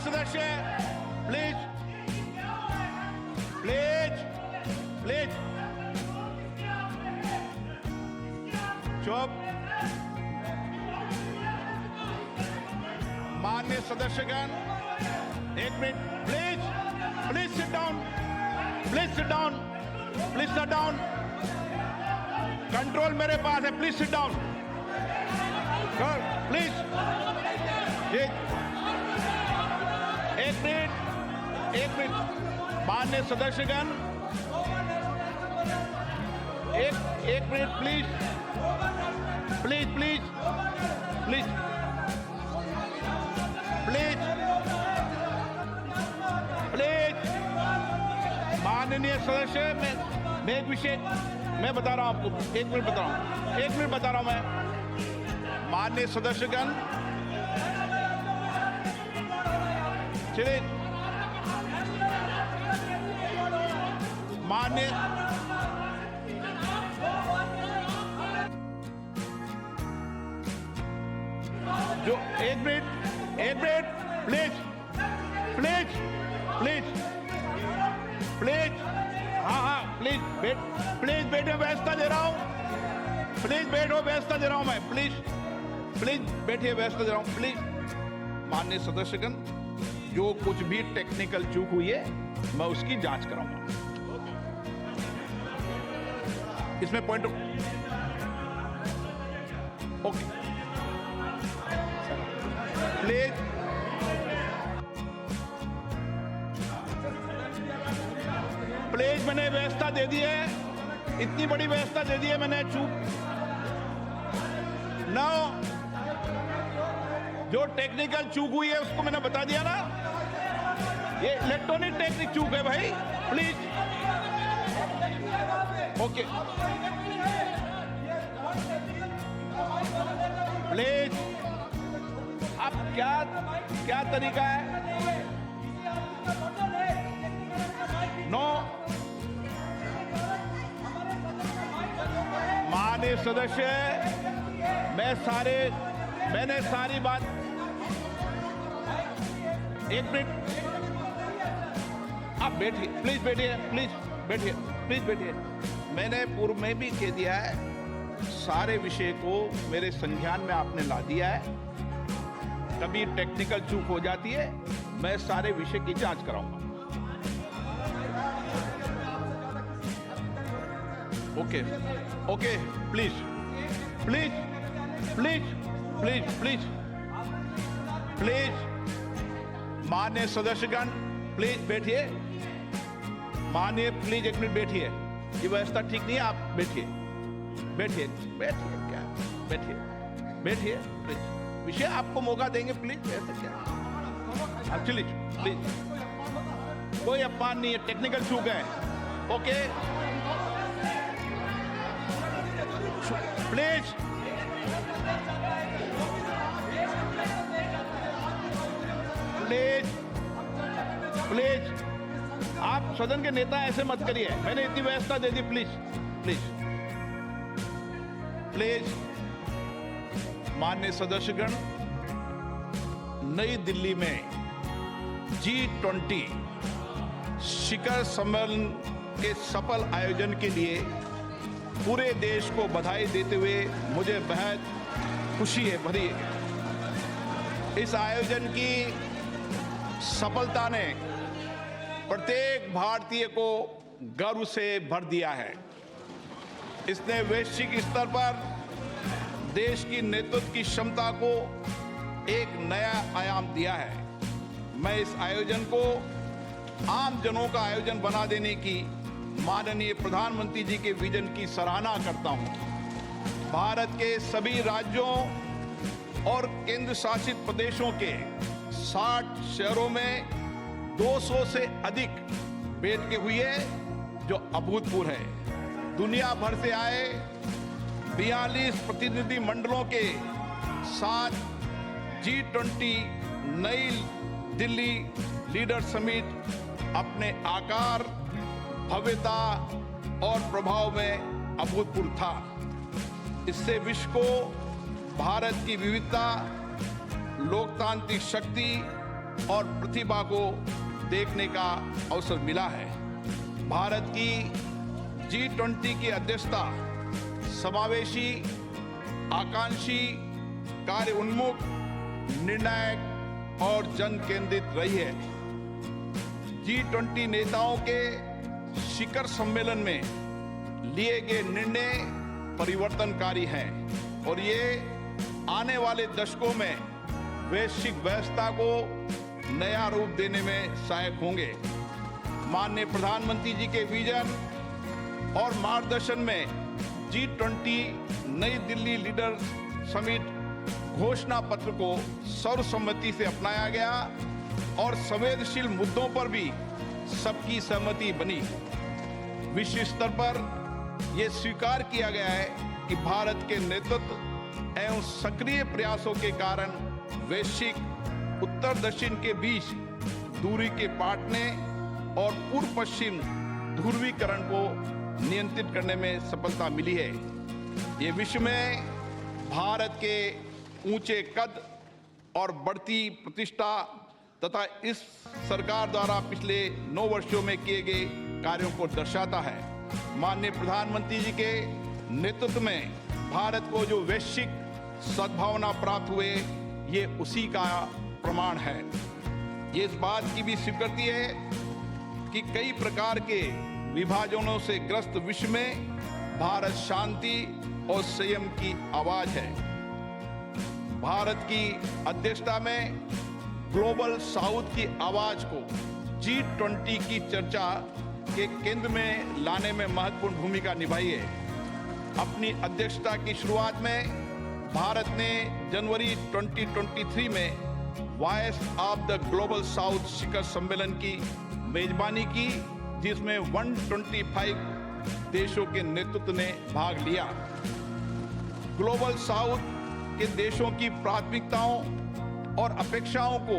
सदस्य please please please चुप। माननीय सदस्यगण, एक minute please, please sit down, please sit down, please sit down. Control मेरे पास है, प्लीज सिट डाउन प्लीज। एक मिनट माननीय सदस्यगण, एक minute please please please please please please. माननीय सदस्य, मैं एक विषय मैं बता रहा हूं आपको, एक मिनट बता रहा हूं मैं। माननीय सदस्यगण, चलिए माननीय जो एक minute please please please please. हाँ प्लीज बैठो, व्यवस्था दे रहा हूं। प्लीज बैठो, व्यवस्था दे रहा हूं मैं। प्लीज बैठिए, व्यवस्था दे रहा हूं प्लीज। माननीय सदस्यगण, जो कुछ भी टेक्निकल चूक हुई है मैं उसकी जांच कराऊंगा। इसमें पॉइंट ओके प्लीज। प्लीज मैंने व्यवस्था दे दी है, इतनी बड़ी व्यवस्था दे दी है मैंने। चूक ना, जो टेक्निकल चूक हुई है उसको मैंने बता दिया ना। ये इलेक्ट्रॉनिक टेक्निक चूक है भाई, प्लीज ओके प्लीज। अब क्या तरीका है? नो, माननीय सदस्य, मैंने सारी बात। एक मिनट, आप बैठिए, प्लीज बैठिए। मैंने पूर्व में भी कह दिया है, सारे विषय को मेरे संज्ञान में आपने ला दिया है। कभी टेक्निकल चूक हो जाती है, मैं सारे विषय की जांच कराऊंगा। Okay please. माननीय सदस्यगण, प्लीज बैठिए। माननीय प्लीज एक मिनट बैठिए, ये व्यवस्था ठीक नहीं है, आप बैठिए क्या बैठिए प्लीज। विषय आपको मौका देंगे प्लीज। ऐसे क्या प्लीज कोई अपमान नहीं है, टेक्निकल चूक है। ओके प्लीज आप सदन के नेता ऐसे मत करिए, मैंने इतनी व्यवस्था दे दी। प्लीज माननीय सदस्यगण, नई दिल्ली में G20 शिखर सम्मेलन के सफल आयोजन के लिए पूरे देश को बधाई देते हुए मुझे बेहद खुशी है भरी। इस आयोजन की सफलता ने प्रत्येक भारतीय को गर्व से भर दिया है। इसने वैश्विक स्तर पर देश की नेतृत्व की क्षमता को एक नया आयाम दिया है। मैं इस आयोजन को आम जनों का आयोजन बना देने की माननीय प्रधानमंत्री जी के विजन की सराहना करता हूं। भारत के सभी राज्यों और केंद्र शासित प्रदेशों के 60 शहरों में 200 से अधिक बैठकें हुई है, जो अभूतपूर्व है। दुनिया भर से आए 42 प्रतिनिधि मंडलों के साथ G20 नई दिल्ली लीडर समिट अपने आकार, भव्यता और प्रभाव में अभूतपूर्व था। इससे विश्व को भारत की विविधता, लोकतांत्रिक शक्ति और प्रतिभा को देखने का अवसर मिला है। भारत की G20 की अध्यक्षता समावेशी, आकांक्षी, कार्य उन्मुख, निर्णायक और जन केंद्रित रही है। G20 नेताओं के शिखर सम्मेलन में लिए गए निर्णय परिवर्तनकारी हैं और ये आने वाले दशकों में वैश्विक व्यवस्था को नया रूप देने में सहायक होंगे। माननीय प्रधानमंत्री जी के विजन और मार्गदर्शन में G20 नई दिल्ली लीडर समिट घोषणा पत्र को सर्वसम्मति से अपनाया गया और संवेदनशील मुद्दों पर भी सबकी सहमति बनी। विश्व स्तर पर यह स्वीकार किया गया है कि भारत के नेतृत्व एवं सक्रिय प्रयासों के कारण वैश्विक उत्तर दक्षिण के बीच दूरी के पाटने और पूर्व पश्चिम ध्रुवीकरण को नियंत्रित करने में सफलता मिली है। ये विश्व में भारत के ऊंचे कद और बढ़ती प्रतिष्ठा तथा इस सरकार द्वारा पिछले 9 वर्षों में किए गए कार्यों को दर्शाता है। माननीय प्रधानमंत्री जी के नेतृत्व में भारत को जो वैश्विक सद्भावना प्राप्त हुए, ये उसी का प्रमाण है। ये इस बात की भी स्वीकृति है कि कई प्रकार के विभाजनों से ग्रस्त विश्व में भारत शांति और संयम की आवाज है। भारत की अध्यक्षता में ग्लोबल साउथ की आवाज को G20 की चर्चा के केंद्र में लाने में महत्वपूर्ण भूमिका निभाई है। अपनी अध्यक्षता की शुरुआत में भारत ने जनवरी 2023 में voice of the global south शिखर सम्मेलन की मेजबानी की, जिसमें 125 देशों के नेतृत्व ने भाग लिया। ग्लोबल साउथ के देशों की प्राथमिकताओं और अपेक्षाओं को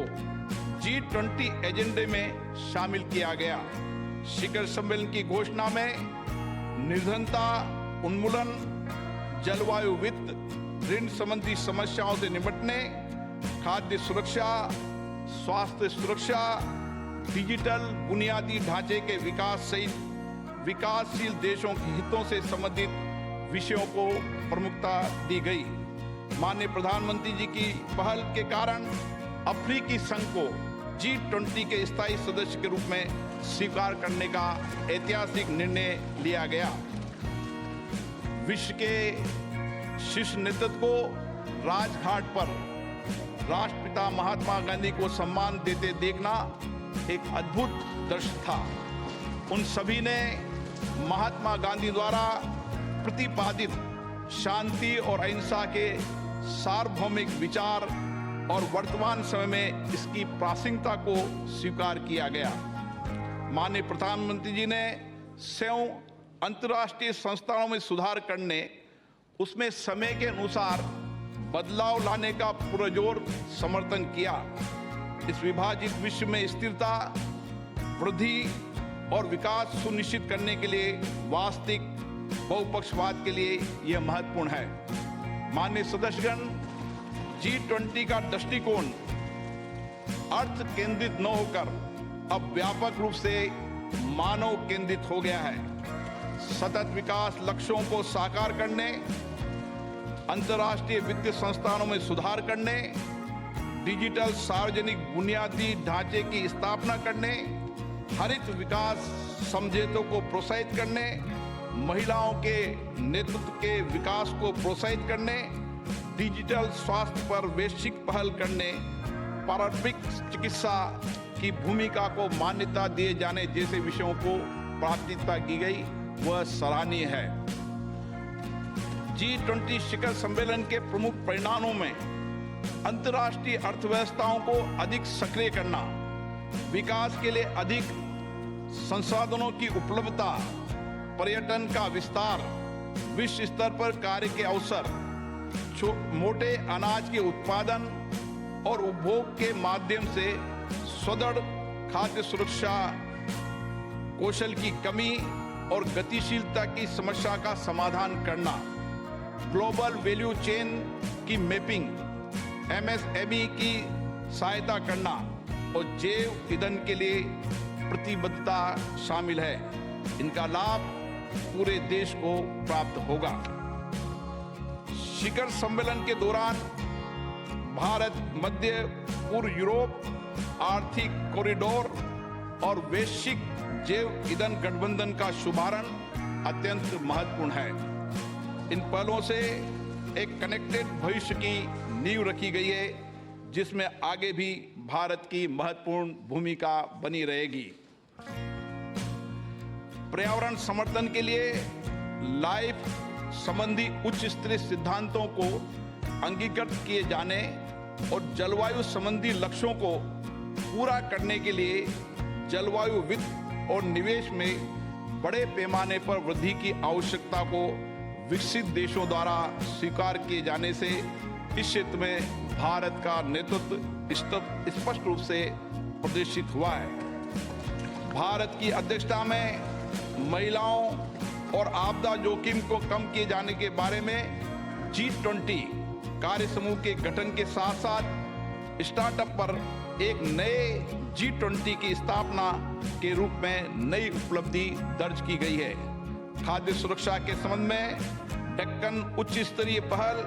G20 एजेंडे में शामिल किया गया। शिखर सम्मेलन की घोषणा में निर्धनता उन्मूलन, जलवायु वित्त, ऋण संबंधी समस्याओं से निपटने, खाद्य सुरक्षा, स्वास्थ्य सुरक्षा, डिजिटल बुनियादी ढांचे के विकास सहित विकासशील देशों के हितों से संबंधित विषयों को प्रमुखता दी गई। माननीय प्रधानमंत्री जी की पहल के कारण अफ्रीकी संघ को G20 के स्थायी सदस्य के रूप में स्वीकार करने का ऐतिहासिक निर्णय लिया गया। विश्व के शीर्ष नेतृत्व को राजघाट पर राष्ट्रपिता महात्मा गांधी को सम्मान देते देखना एक अद्भुत दृश्य था। उन सभी ने महात्मा गांधी द्वारा प्रतिपादित शांति और अहिंसा के सार्वभौमिक विचार और वर्तमान समय में इसकी प्रासंगिकता को स्वीकार किया गया। माननीय प्रधानमंत्री जी ने संयुक्त अंतर्राष्ट्रीय संस्थानों में सुधार करने, उसमें समय के अनुसार बदलाव लाने का पुरजोर समर्थन किया। इस विभाजित विश्व में स्थिरता, वृद्धि और विकास सुनिश्चित करने के लिए वास्तविक बहुपक्षवाद के लिए यह महत्वपूर्ण है। माननीय सदस्यगण, G20 का दृष्टिकोण अर्थ केंद्रित न होकर अब व्यापक रूप से मानव केंद्रित हो गया है। सतत विकास लक्ष्यों को साकार करने, अंतर्राष्ट्रीय वित्तीय संस्थानों में सुधार करने, डिजिटल सार्वजनिक बुनियादी ढांचे की स्थापना करने, हरित विकास समझौतों को प्रोत्साहित करने, महिलाओं के नेतृत्व के विकास को प्रोत्साहित करने, डिजिटल स्वास्थ्य पर वैश्विक पहल करने, पारंपरिक चिकित्सा की भूमिका को मान्यता दिए जाने जैसे विषयों को प्राथमिकता की गई, वह सराहनीय है। G20 शिखर सम्मेलन के प्रमुख परिणामों में अंतर्राष्ट्रीय अर्थव्यवस्थाओं को अधिक सक्रिय करना, विकास के लिए अधिक संसाधनों की उपलब्धता, पर्यटन का विस्तार, विश्व स्तर पर कार्य के अवसर, मोटे अनाज के उत्पादन और उपभोग के माध्यम से सुदृढ़ खाद्य सुरक्षा, कौशल की कमी और गतिशीलता की समस्या का समाधान करना, ग्लोबल वैल्यू चेन की मैपिंग, MSME की सहायता करना, और जैव ईंधन के लिए प्रतिबद्धता शामिल है। इनका लाभ पूरे देश को प्राप्त होगा। शिखर सम्मेलन के दौरान भारत मध्य पूर्व यूरोप आर्थिक कॉरिडोर और वैश्विक जैव ईंधन गठबंधन का शुभारंभ अत्यंत महत्वपूर्ण है। इन पहलों से एक कनेक्टेड भविष्य की नींव रखी गई है, जिसमें आगे भी भारत की महत्वपूर्ण भूमिका बनी रहेगी। पर्यावरण समर्थन के लिए लाइफ संबंधी उच्च स्तरीय सिद्धांतों को अंगीकृत किए जाने और जलवायु संबंधी लक्ष्यों को पूरा करने के लिए जलवायु वित्त और निवेश में बड़े पैमाने पर वृद्धि की आवश्यकता को विकसित देशों द्वारा स्वीकार किए जाने से इस क्षेत्र में भारत का नेतृत्व स्पष्ट रूप से प्रदर्शित हुआ है। भारत की अध्यक्षता में महिलाओं और आपदा जोखिम को कम किए जाने के बारे में G20 कार्य समूह के गठन के साथ साथ स्टार्टअप पर एक नए G20 की स्थापना के रूप में नई उपलब्धि दर्ज की गई है। खाद्य सुरक्षा के संबंध में डेक्कन उच्च स्तरीय पहल,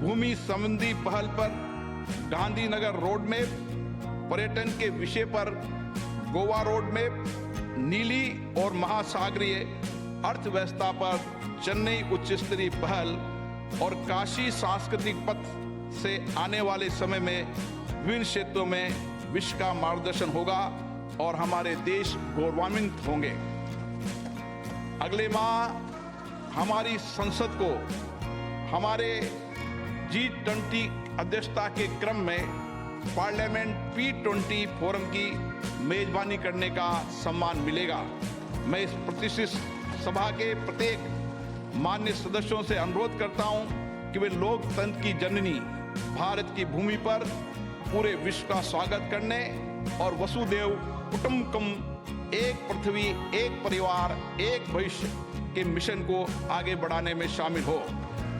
भूमि संबंधी पहल पर गांधीनगर रोड मैप, पर्यटन के विषय पर गोवा रोड मैप, नीली और महासागरीय अर्थव्यवस्था पर चेन्नई उच्च स्तरीय पहल और काशी सांस्कृतिक पथ से आने वाले समय में विभिन्न क्षेत्रों में विश्व का मार्गदर्शन होगा और हमारे देश गौरवान्वित होंगे। अगले माह हमारी संसद को हमारे G20 अध्यक्षता के क्रम में पार्लियामेंट P20 फोरम की मेजबानी करने का सम्मान मिलेगा। मैं इस प्रतिष्ठित सभा के प्रत्येक मान्य सदस्यों से अनुरोध करता हूं कि वे लोकतंत्र की जननी भारत की भूमि पर पूरे विश्व का स्वागत करने और वसुदेव कुटुंबकम, एक पृथ्वी एक परिवार एक भविष्य के मिशन को आगे बढ़ाने में शामिल हो।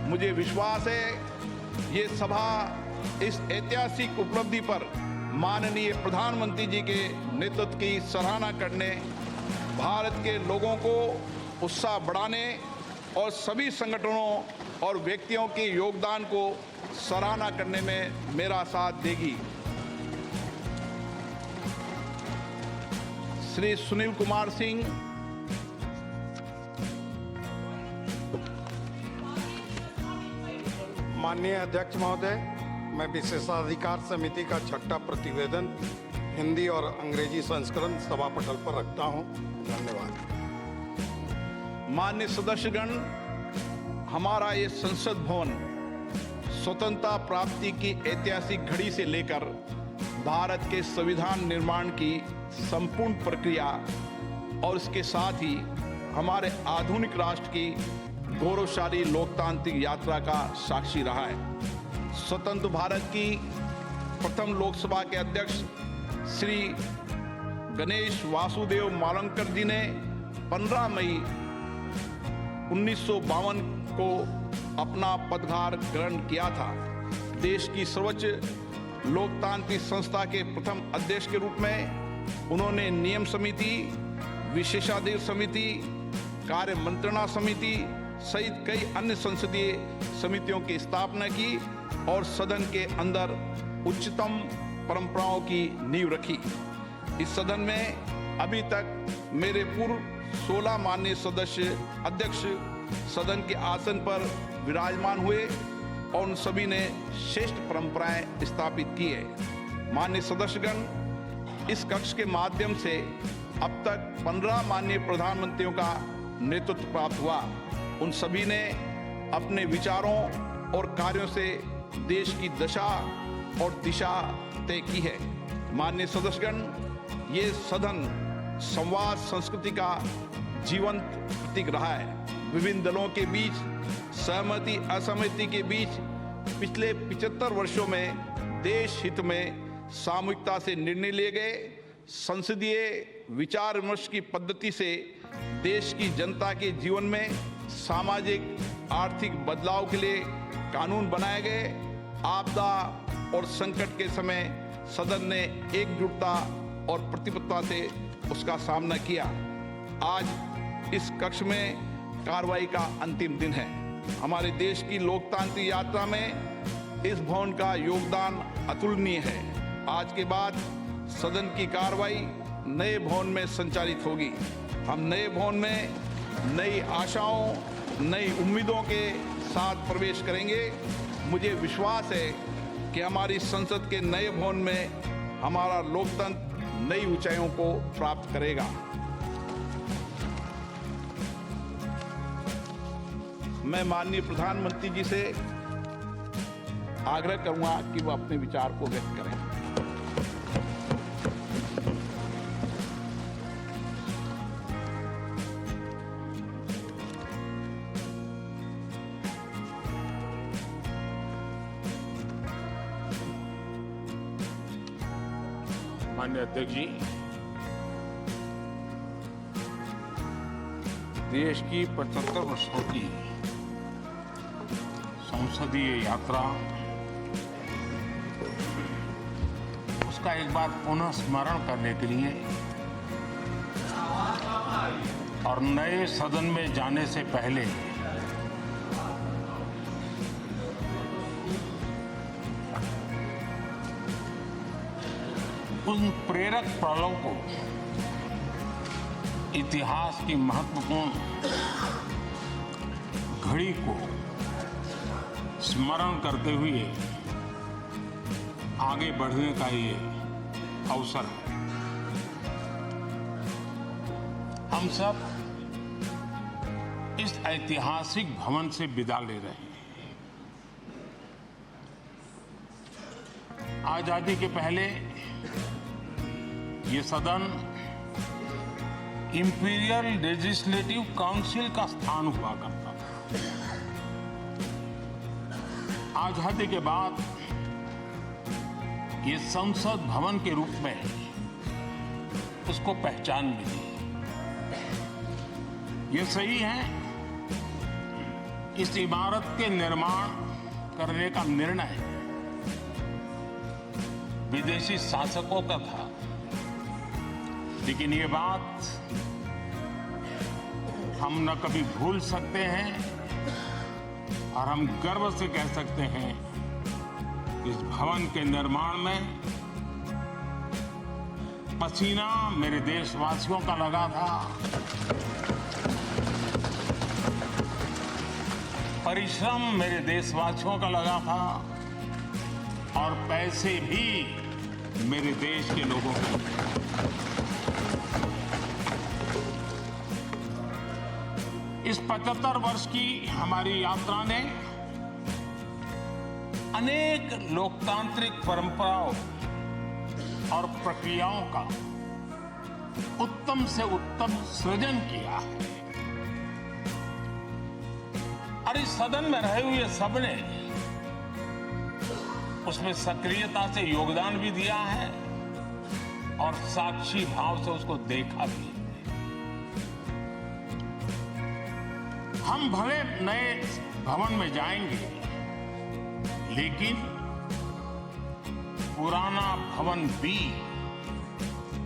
मुझे विश्वास है ये सभा इस ऐतिहासिक उपलब्धि पर माननीय प्रधानमंत्री जी के नेतृत्व की सराहना करने, भारत के लोगों को उत्साह बढ़ाने और सभी संगठनों और व्यक्तियों के योगदान को सराहना करने में मेरा साथ देगी। श्री सुनील कुमार सिंह, माननीय अध्यक्ष महोदय, मैं विशेषाधिकार समिति का छठा प्रतिवेदन हिंदी और अंग्रेजी संस्करण सभा पटल पर रखता हूं। धन्यवाद। मान्य सदस्यगण, हमारा ये संसद भवन स्वतंत्रता प्राप्ति की ऐतिहासिक घड़ी से लेकर भारत के संविधान निर्माण की संपूर्ण प्रक्रिया और इसके साथ ही हमारे आधुनिक राष्ट्र की गौरवशाली लोकतांत्रिक यात्रा का साक्षी रहा है। स्वतंत्र भारत की प्रथम लोकसभा के अध्यक्ष श्री गणेश वासुदेव मावलंकर जी ने 15 मई 1952 को अपना पदभार ग्रहण किया था। देश की सर्वोच्च लोकतांत्रिक संस्था के प्रथम अध्यक्ष के रूप में उन्होंने नियम समिति, विशेषाधिकार समिति, कार्य मंत्रणा समिति सहित कई अन्य संसदीय समितियों की स्थापना की और सदन के अंदर उच्चतम परंपराओं की नींव रखी। इस सदन में अभी तक मेरे पूर्व 16 माननीय सदस्य अध्यक्ष सदन के आसन पर विराजमान हुए और उन सभी ने श्रेष्ठ परंपराएं स्थापित की है। माननीय सदस्यगण, इस कक्ष के माध्यम से अब तक 15 माननीय प्रधानमंत्रियों का नेतृत्व प्राप्त हुआ। उन सभी ने अपने विचारों और कार्यों से देश की दशा और दिशा तय की है। माननीय सदस्यगण, ये सदन संवाद संस्कृति का जीवंत प्रतीक रहा है। विभिन्न दलों के बीच सहमति असहमति के बीच पिछले 75 वर्षों में देश हित में सामूहिकता से निर्णय लिए गए। संसदीय विचार विमर्श की पद्धति से देश की जनता के जीवन में सामाजिक आर्थिक बदलाव के लिए कानून बनाए गए। आपदा और संकट के समय सदन ने एकजुटता और प्रतिबद्धता से उसका सामना किया। आज इस कक्ष में कार्रवाई का अंतिम दिन है। हमारे देश की लोकतांत्रिक यात्रा में इस भवन का योगदान अतुलनीय है। आज के बाद सदन की कार्रवाई नए भवन में संचालित होगी। हम नए भवन में नई आशाओं, नई उम्मीदों के साथ प्रवेश करेंगे। मुझे विश्वास है कि हमारी संसद के नए भवन में हमारा लोकतंत्र नई ऊंचाइयों को प्राप्त करेगा। मैं माननीय प्रधानमंत्री जी से आग्रह करूंगा कि वो अपने विचार को व्यक्त करें। माननीय अध्यक्ष जी, देश की 75 वर्षों की संसदीय यात्रा, उसका एक बार पुनः स्मरण करने के लिए और नए सदन में जाने से पहले उन प्रेरक पलों को, इतिहास की महत्वपूर्ण घड़ी को स्मरण करते हुए आगे बढ़ने का ये अवसर है। हम सब इस ऐतिहासिक भवन से विदा ले रहे हैं। आजादी के पहले ये सदन इंपीरियल लेजिस्लेटिव काउंसिल का स्थान हुआ करता था। आजादी के बाद ये संसद भवन के रूप में उसको पहचान मिली। ये सही है, इस इमारत के निर्माण करने का निर्णय विदेशी शासकों का था, लेकिन ये बात हम न कभी भूल सकते हैं और हम गर्व से कह सकते हैं इस भवन के निर्माण में पसीना मेरे देशवासियों का लगा था, परिश्रम मेरे देशवासियों का लगा था और पैसे भी मेरे देश के लोगों के। इस 75 वर्ष की हमारी यात्रा ने अनेक लोकतांत्रिक परंपराओं और प्रक्रियाओं का उत्तम से उत्तम सृजन किया है और इस सदन में रहे हुए सबने उसमें सक्रियता से योगदान भी दिया है और साक्षी भाव से उसको देखा भी। हम भले नए भवन में जाएंगे, लेकिन पुराना भवन भी,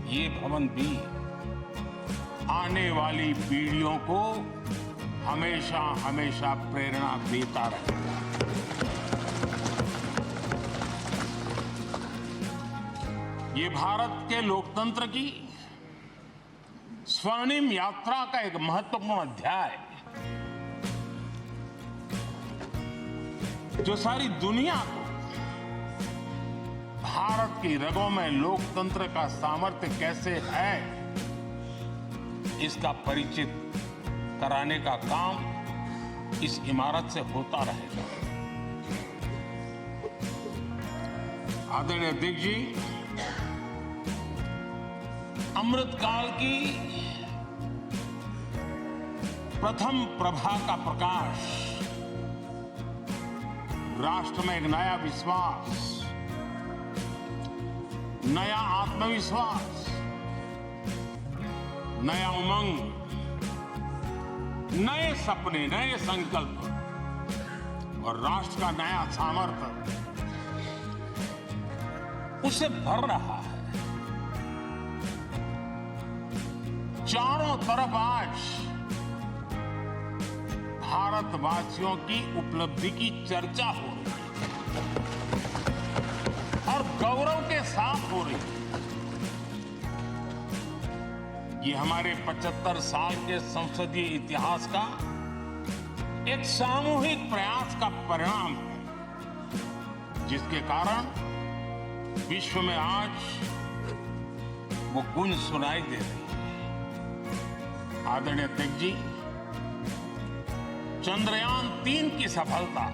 ये भवन भी आने वाली पीढ़ियों को हमेशा हमेशा प्रेरणा देता रहेगा। ये भारत के लोकतंत्र की स्वर्णिम यात्रा का एक महत्वपूर्ण अध्याय, जो सारी दुनिया को भारत की रगों में लोकतंत्र का सामर्थ्य कैसे है, इसका परिचित कराने का काम इस इमारत से होता रहेगा। आदरणीय अध्यक्ष जी, अमृतकाल की प्रथम प्रभा का प्रकाश राष्ट्र में एक नया विश्वास, नया आत्मविश्वास, नया उमंग, नए सपने, नए संकल्प और राष्ट्र का नया सामर्थ्य उससे भर रहा है। चारों तरफ आज भारतवासियों की उपलब्धि की चर्चा हो रही है और गौरव के साथ हो रही है। ये हमारे 75 साल के संसदीय इतिहास का एक सामूहिक प्रयास का परिणाम है, जिसके कारण विश्व में आज वो गूंज सुनाई दे रही है। आदरणीय अध्यक्ष जी, चंद्रयान 3 की सफलता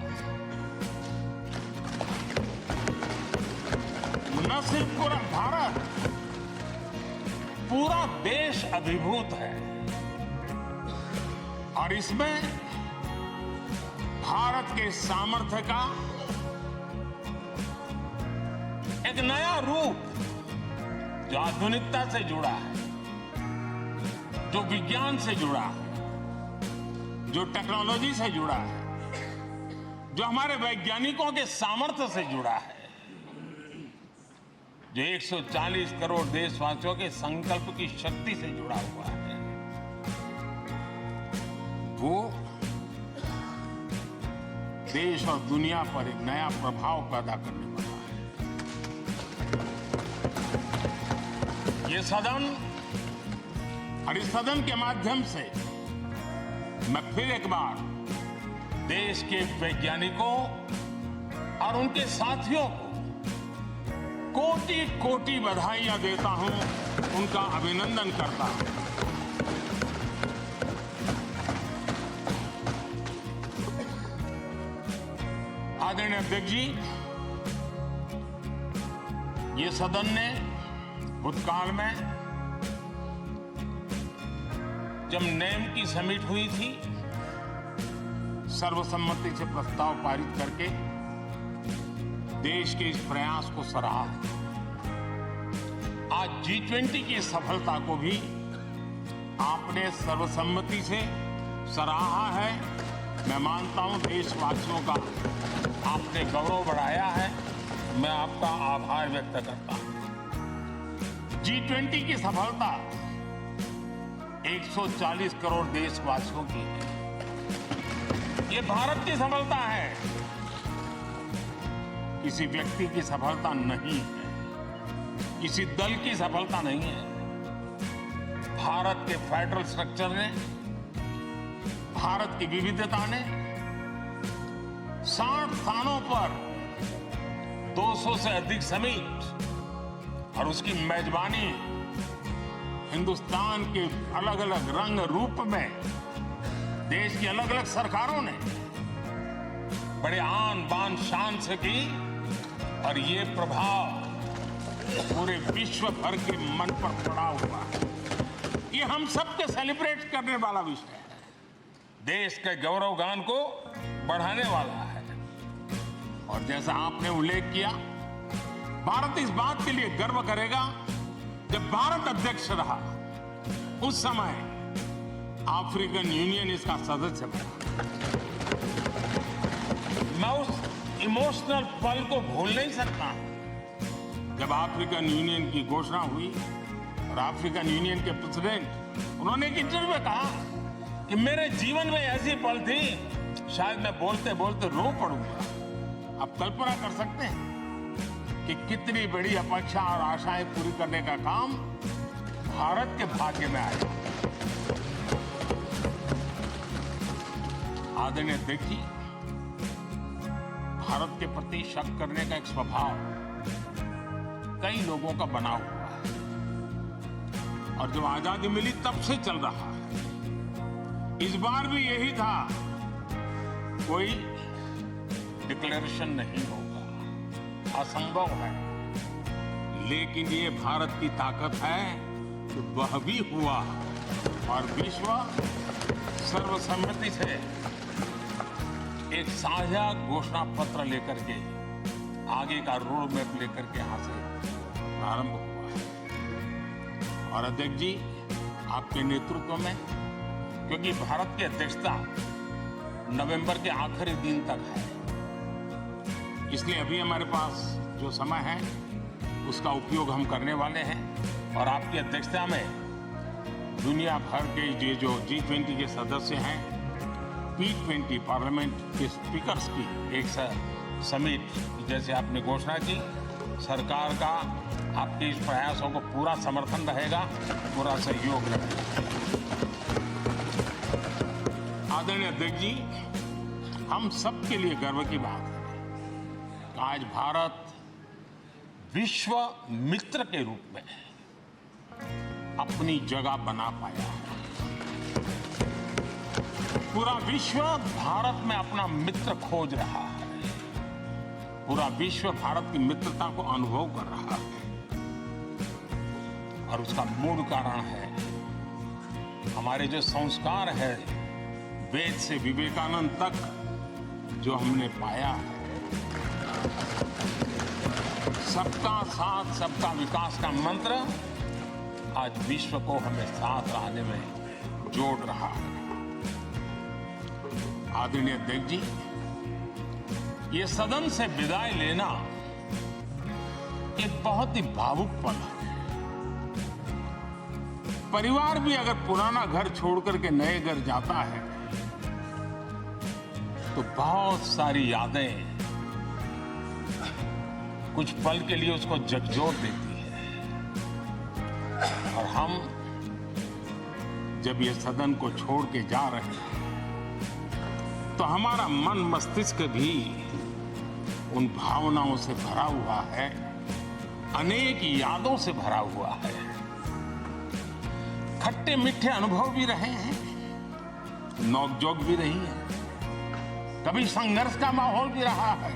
न सिर्फ पूरा भारत, पूरा देश अभिभूत है और इसमें भारत के सामर्थ्य का एक नया रूप जो आधुनिकता से जुड़ा है, जो विज्ञान से जुड़ा है, जो टेक्नोलॉजी से जुड़ा है, जो हमारे वैज्ञानिकों के सामर्थ्य से जुड़ा है, जो 140 करोड़ देशवासियों के संकल्प की शक्ति से जुड़ा हुआ है, वो देश और दुनिया पर एक नया प्रभाव पैदा करने वाला है। ये सदन और इस सदन के माध्यम से मैं फिर एक बार देश के वैज्ञानिकों और उनके साथियों को कोटि कोटि बधाइयां देता हूं, उनका अभिनंदन करता हूं। आदरणीय अध्यक्ष जी, ये सदन ने भूतकाल में जब नेम की समिट हुई थी, सर्वसम्मति से प्रस्ताव पारित करके देश के इस प्रयास को सराहा। आज G20 की सफलता को भी आपने सर्वसम्मति से सराहा है। मैं मानता हूं देशवासियों का आपने गौरव बढ़ाया है, मैं आपका आभार व्यक्त करता हूं। G20 की सफलता 140 करोड़ देशवासियों की है। ये भारत की सफलता है, किसी व्यक्ति की सफलता नहीं है, किसी दल की सफलता नहीं है। भारत के फेडरल स्ट्रक्चर ने, भारत की विविधता ने 60 स्थानों पर 200 से अधिक समिट और उसकी मेजबानी हिंदुस्तान के अलग अलग रंग रूप में देश की अलग अलग सरकारों ने बड़े आन बान शान से की और ये प्रभाव पूरे विश्व भर के मन पर पड़ा हुआ है। ये हम सबके सेलिब्रेट करने वाला विषय है, देश के गौरव गान को बढ़ाने वाला है। और जैसा आपने उल्लेख किया, भारत इस बात के लिए गर्व करेगा जब भारत अध्यक्ष रहा उस समय अफ्रीकन यूनियन इसका सदस्य बना। मैं उस इमोशनल पल को भूल नहीं सकता जब अफ्रीकन यूनियन की घोषणा हुई और अफ्रीकन यूनियन के प्रेसिडेंट उन्होंने एक इंटरव्यू में कहा कि मेरे जीवन में ऐसी पल थी शायद मैं बोलते बोलते रो पड़ूंगा। आप कल्पना कर सकते हैं कि कितनी बड़ी अपेक्षा और आशाएं पूरी करने का काम भारत के भाग्य में आया। आदरणीय अध्यक्ष जी, भारत के प्रति शक करने का एक स्वभाव कई लोगों का बना हुआ है और जब आजादी मिली तब से चल रहा है। इस बार भी यही था, कोई डिक्लेरेशन नहीं होगा, असंभव है। लेकिन ये भारत की ताकत है कि वह भी हुआ और विश्व सर्वसम्मति से एक साझा घोषणा पत्र लेकर के आगे का रोड मैप लेकर के यहां से प्रारंभ हुआ है। और अध्यक्ष जी, आपके नेतृत्व में, क्योंकि भारत की अध्यक्षता नवंबर के आखिरी दिन तक है, इसलिए अभी हमारे पास जो समय है उसका उपयोग हम करने वाले हैं और आपकी अध्यक्षता में दुनिया भर के ये जो G20 के सदस्य हैं, P20 पार्लियामेंट के स्पीकर्स की एक समिट, जैसे आपने घोषणा की, सरकार का आपके इस प्रयासों को पूरा समर्थन रहेगा, पूरा सहयोग रहेगा। आदरणीय अध्यक्ष जी, हम सबके लिए गर्व की बात है कि आज भारत विश्व मित्र के रूप में अपनी जगह बना पाया है। पूरा विश्व भारत में अपना मित्र खोज रहा है। पूरा विश्व भारत की मित्रता को अनुभव कर रहा है और उसका मूल कारण है हमारे जो संस्कार है, वेद से विवेकानंद तक जो हमने पाया है। सबका साथ सबका विकास का मंत्र आज विश्व को हमें साथ लाने में जोड़ रहा है। आदरणीय अध्यक्ष जी, ये सदन से विदाई लेना एक बहुत ही भावुक पल है। परिवार भी अगर पुराना घर छोड़कर के नए घर जाता है तो बहुत सारी यादें कुछ पल के लिए उसको झकझोर देती है। और हम जब ये सदन को छोड़ के जा रहे हैं तो हमारा मन मस्तिष्क भी उन भावनाओं से भरा हुआ है, अनेक यादों से भरा हुआ है। खट्टे मीठे अनुभव भी रहे हैं, नोकझोंक भी रही है, कभी संघर्ष का माहौल भी रहा है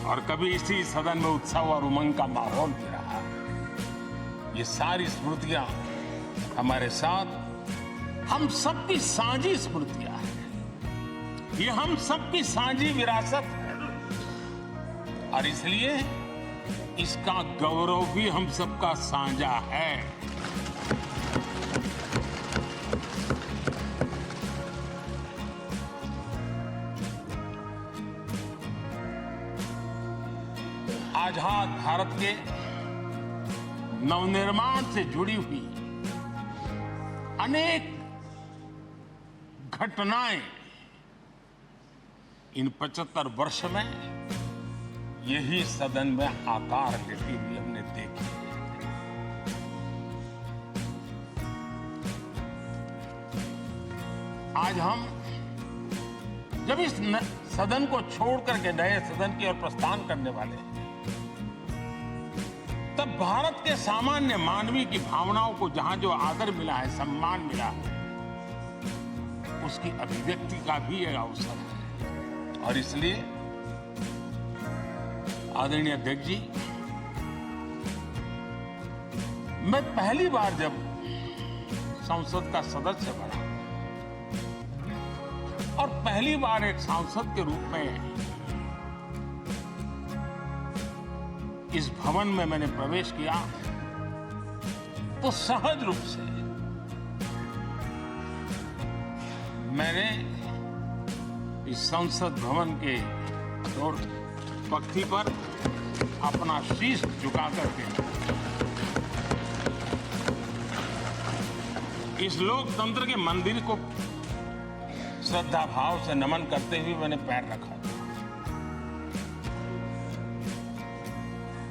और कभी इसी सदन में उत्सव और उमंग का माहौल भी रहा है। ये सारी स्मृतियां हमारे साथ हम सबकी साझी स्मृतियां हैं। ये हम सबकी साझी विरासत है और इसलिए इसका गौरव भी हम सबका साझा है। आजाद भारत के नवनिर्माण से जुड़ी हुई अनेक घटनाएं इन 75 वर्ष में यही सदन में आकार लेती हुई हमने देखी। आज हम जब इस सदन को छोड़ करके नए सदन की ओर प्रस्थान करने वाले हैं, तब भारत के सामान्य मानवीय की भावनाओं को जहां जो आदर मिला है, सम्मान मिला है, उसकी अभिव्यक्ति का भी एक अवसर है। और इसलिए आदरणीय अध्यक्ष जी, मैं पहली बार जब संसद का सदस्य बना और पहली बार एक सांसद के रूप में इस भवन में मैंने प्रवेश किया तो सहज रूप से मैंने इस संसद भवन के दौर पक्ति पर अपना शीश झुका करके इस लोकतंत्र के मंदिर को श्रद्धा भाव से नमन करते हुए मैंने पैर रखा।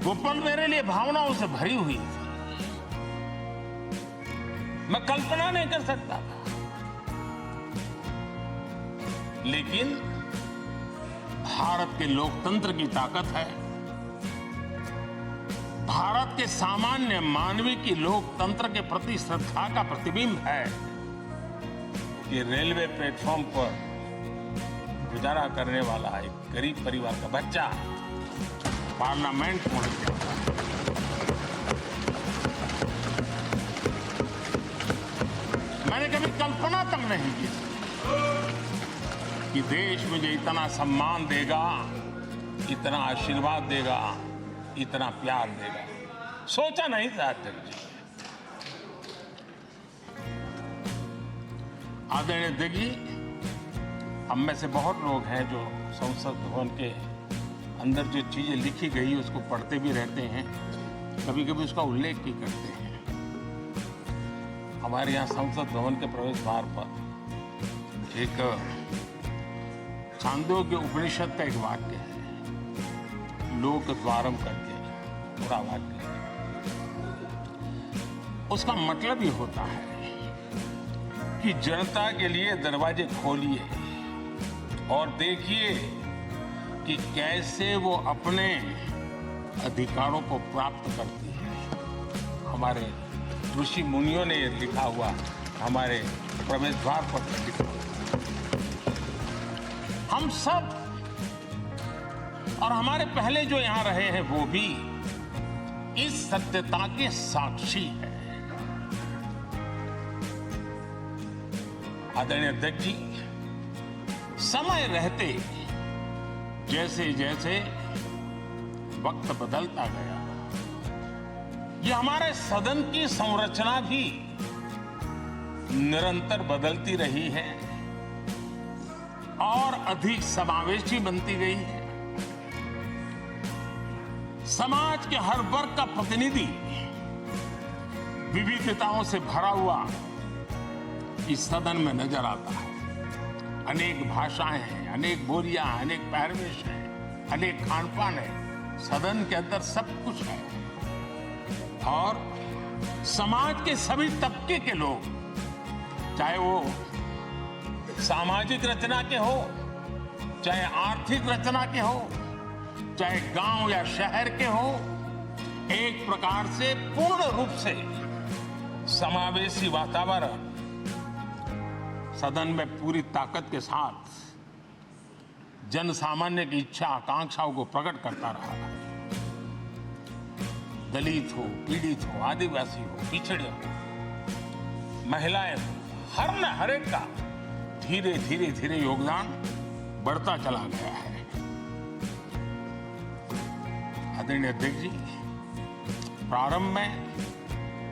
वो पल मेरे लिए भावनाओं से भरी हुई थी। मैं कल्पना नहीं कर सकता था, लेकिन भारत के लोकतंत्र की ताकत है, भारत के सामान्य मानवीय की लोकतंत्र के प्रति श्रद्धा का प्रतिबिंब है कि रेलवे प्लेटफॉर्म पर गुजारा करने वाला एक गरीब परिवार का बच्चा पार्लियामेंट पहुंच गया। मैंने कभी कल्पना तक नहीं की कि देश मुझे इतना सम्मान देगा, इतना आशीर्वाद देगा, इतना प्यार देगा। सोचा नहीं था अध्यक्ष जी। आदरणीय अध्यक्ष जी, हम में से बहुत लोग हैं जो संसद भवन के अंदर जो चीजें लिखी गई उसको पढ़ते भी रहते हैं कभी कभी उसका उल्लेख भी करते हैं। हमारे यहाँ संसद भवन के प्रवेश द्वार पर एक छांदोग्य उपनिषद का एक वाक्य है, लोक द्वारम करके पूरा वाक्य है। उसका मतलब ये होता है कि जनता के लिए दरवाजे खोलिए और देखिए कि कैसे वो अपने अधिकारों को प्राप्त करती है। हमारे ऋषि मुनियों ने लिखा हुआ हमारे प्रवेश द्वार पर लिखा हुआ। हम सब और हमारे पहले जो यहां रहे हैं वो भी इस सत्यता के साक्षी है। आदरणीय अध्यक्ष जी, समय रहते जैसे जैसे वक्त बदलता गया, ये हमारे सदन की संरचना भी निरंतर बदलती रही है और अधिक समावेशी बनती गई है। समाज के हर वर्ग का प्रतिनिधि विविधताओं से भरा हुआ इस सदन में नजर आता है। अनेक भाषाएं हैं, अनेक बोलियां, अनेक पहरवेश हैं, अनेक खान पान है। सदन के अंदर सब कुछ है और समाज के सभी तबके के लोग, चाहे वो सामाजिक रचना के हो, चाहे आर्थिक रचना के हो, चाहे गांव या शहर के हो, एक प्रकार से पूर्ण रूप से समावेशी वातावरण सदन में पूरी ताकत के साथ जन सामान्य की इच्छा आकांक्षाओं को प्रकट करता रहा है। दलित हो, पीड़ित हो, आदिवासी हो, पिछड़े हो, महिलाएं हो, हर न हर एक का धीरे धीरे धीरे योगदान बढ़ता चला गया है। आदरणीय अध्यक्ष जी, प्रारंभ में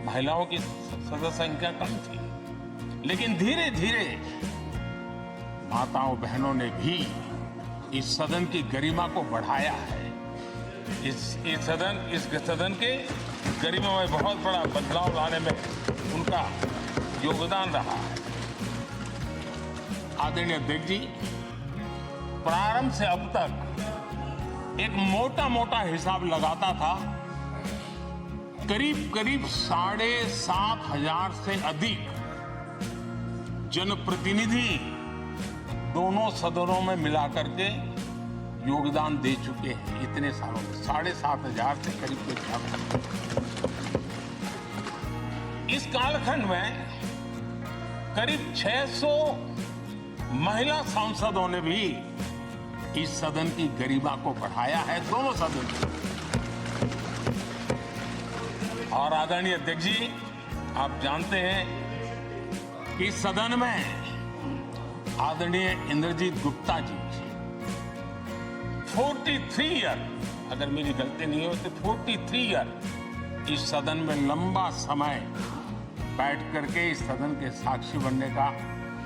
महिलाओं की सदस्य संख्या कम थी, लेकिन धीरे धीरे माताओं बहनों ने भी इस सदन की गरिमा को बढ़ाया है। इस सदन के गरिमा में बहुत बड़ा बदलाव लाने में उनका योगदान रहा है। आदरणीय अध्यक्ष जी, प्रारंभ से अब तक एक मोटा मोटा हिसाब लगाता था, करीब करीब 7,500 से अधिक जनप्रतिनिधि दोनों सदनों में मिलाकर के योगदान दे चुके हैं। इतने सालों में 7,500 से करीब इस कालखंड में करीब 600 महिला सांसदों ने भी इस सदन की गरिमा को बढ़ाया है, दोनों सदन। और आदरणीय अध्यक्ष जी, आप जानते हैं कि इस सदन में आदरणीय इंद्रजीत गुप्ता जी 43 ईयर, अगर मेरी गलती नहीं हो तो 43 ईयर इस सदन में लंबा समय बैठ करके इस सदन के साक्षी बनने का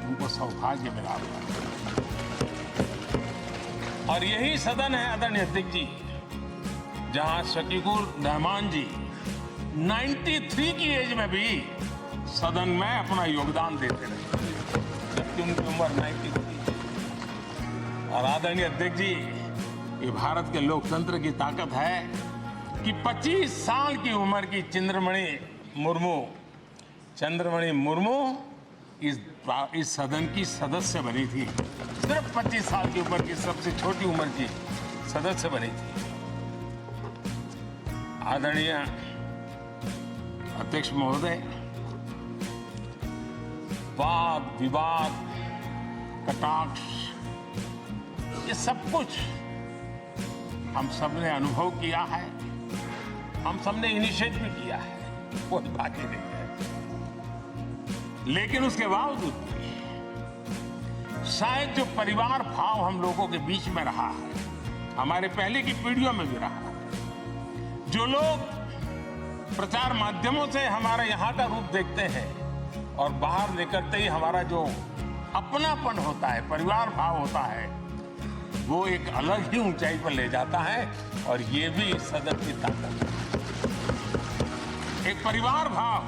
उनको सौभाग्य मिला हुआ। और यही सदन है आदरणीय अध्यक्ष जी, जहां शकीकुर रहमान जी 93 की एज में भी सदन में अपना योगदान देते रहे, जबकि उनकी उम्र 93। और आदरणीय अध्यक्ष जी, ये भारत के लोकतंत्र की ताकत है कि 25 साल की उम्र की चंद्रमणि मुर्मू इस सदन की सदस्य बनी थी। सिर्फ 25 साल की उम्र की, सबसे छोटी उम्र की सदस्य बनी थी। आदरणीय अध्यक्ष महोदय, वाद विवाद, कटाक्ष, ये सब कुछ हम सबने अनुभव किया है, हम सबने इनिशिएट भी किया है, कोई बात ही नहीं है। लेकिन उसके बावजूद शायद जो परिवार भाव हम लोगों के बीच में रहा है, हमारे पहले की पीढ़ियों में भी रहा है, जो लोग प्रचार माध्यमों से हमारे यहाँ का रूप देखते हैं और बाहर निकलते ही हमारा जो अपनापन होता है, परिवार भाव होता है, वो एक अलग ही ऊंचाई पर ले जाता है। और ये भी सदन की ताकत है। एक परिवार भाव,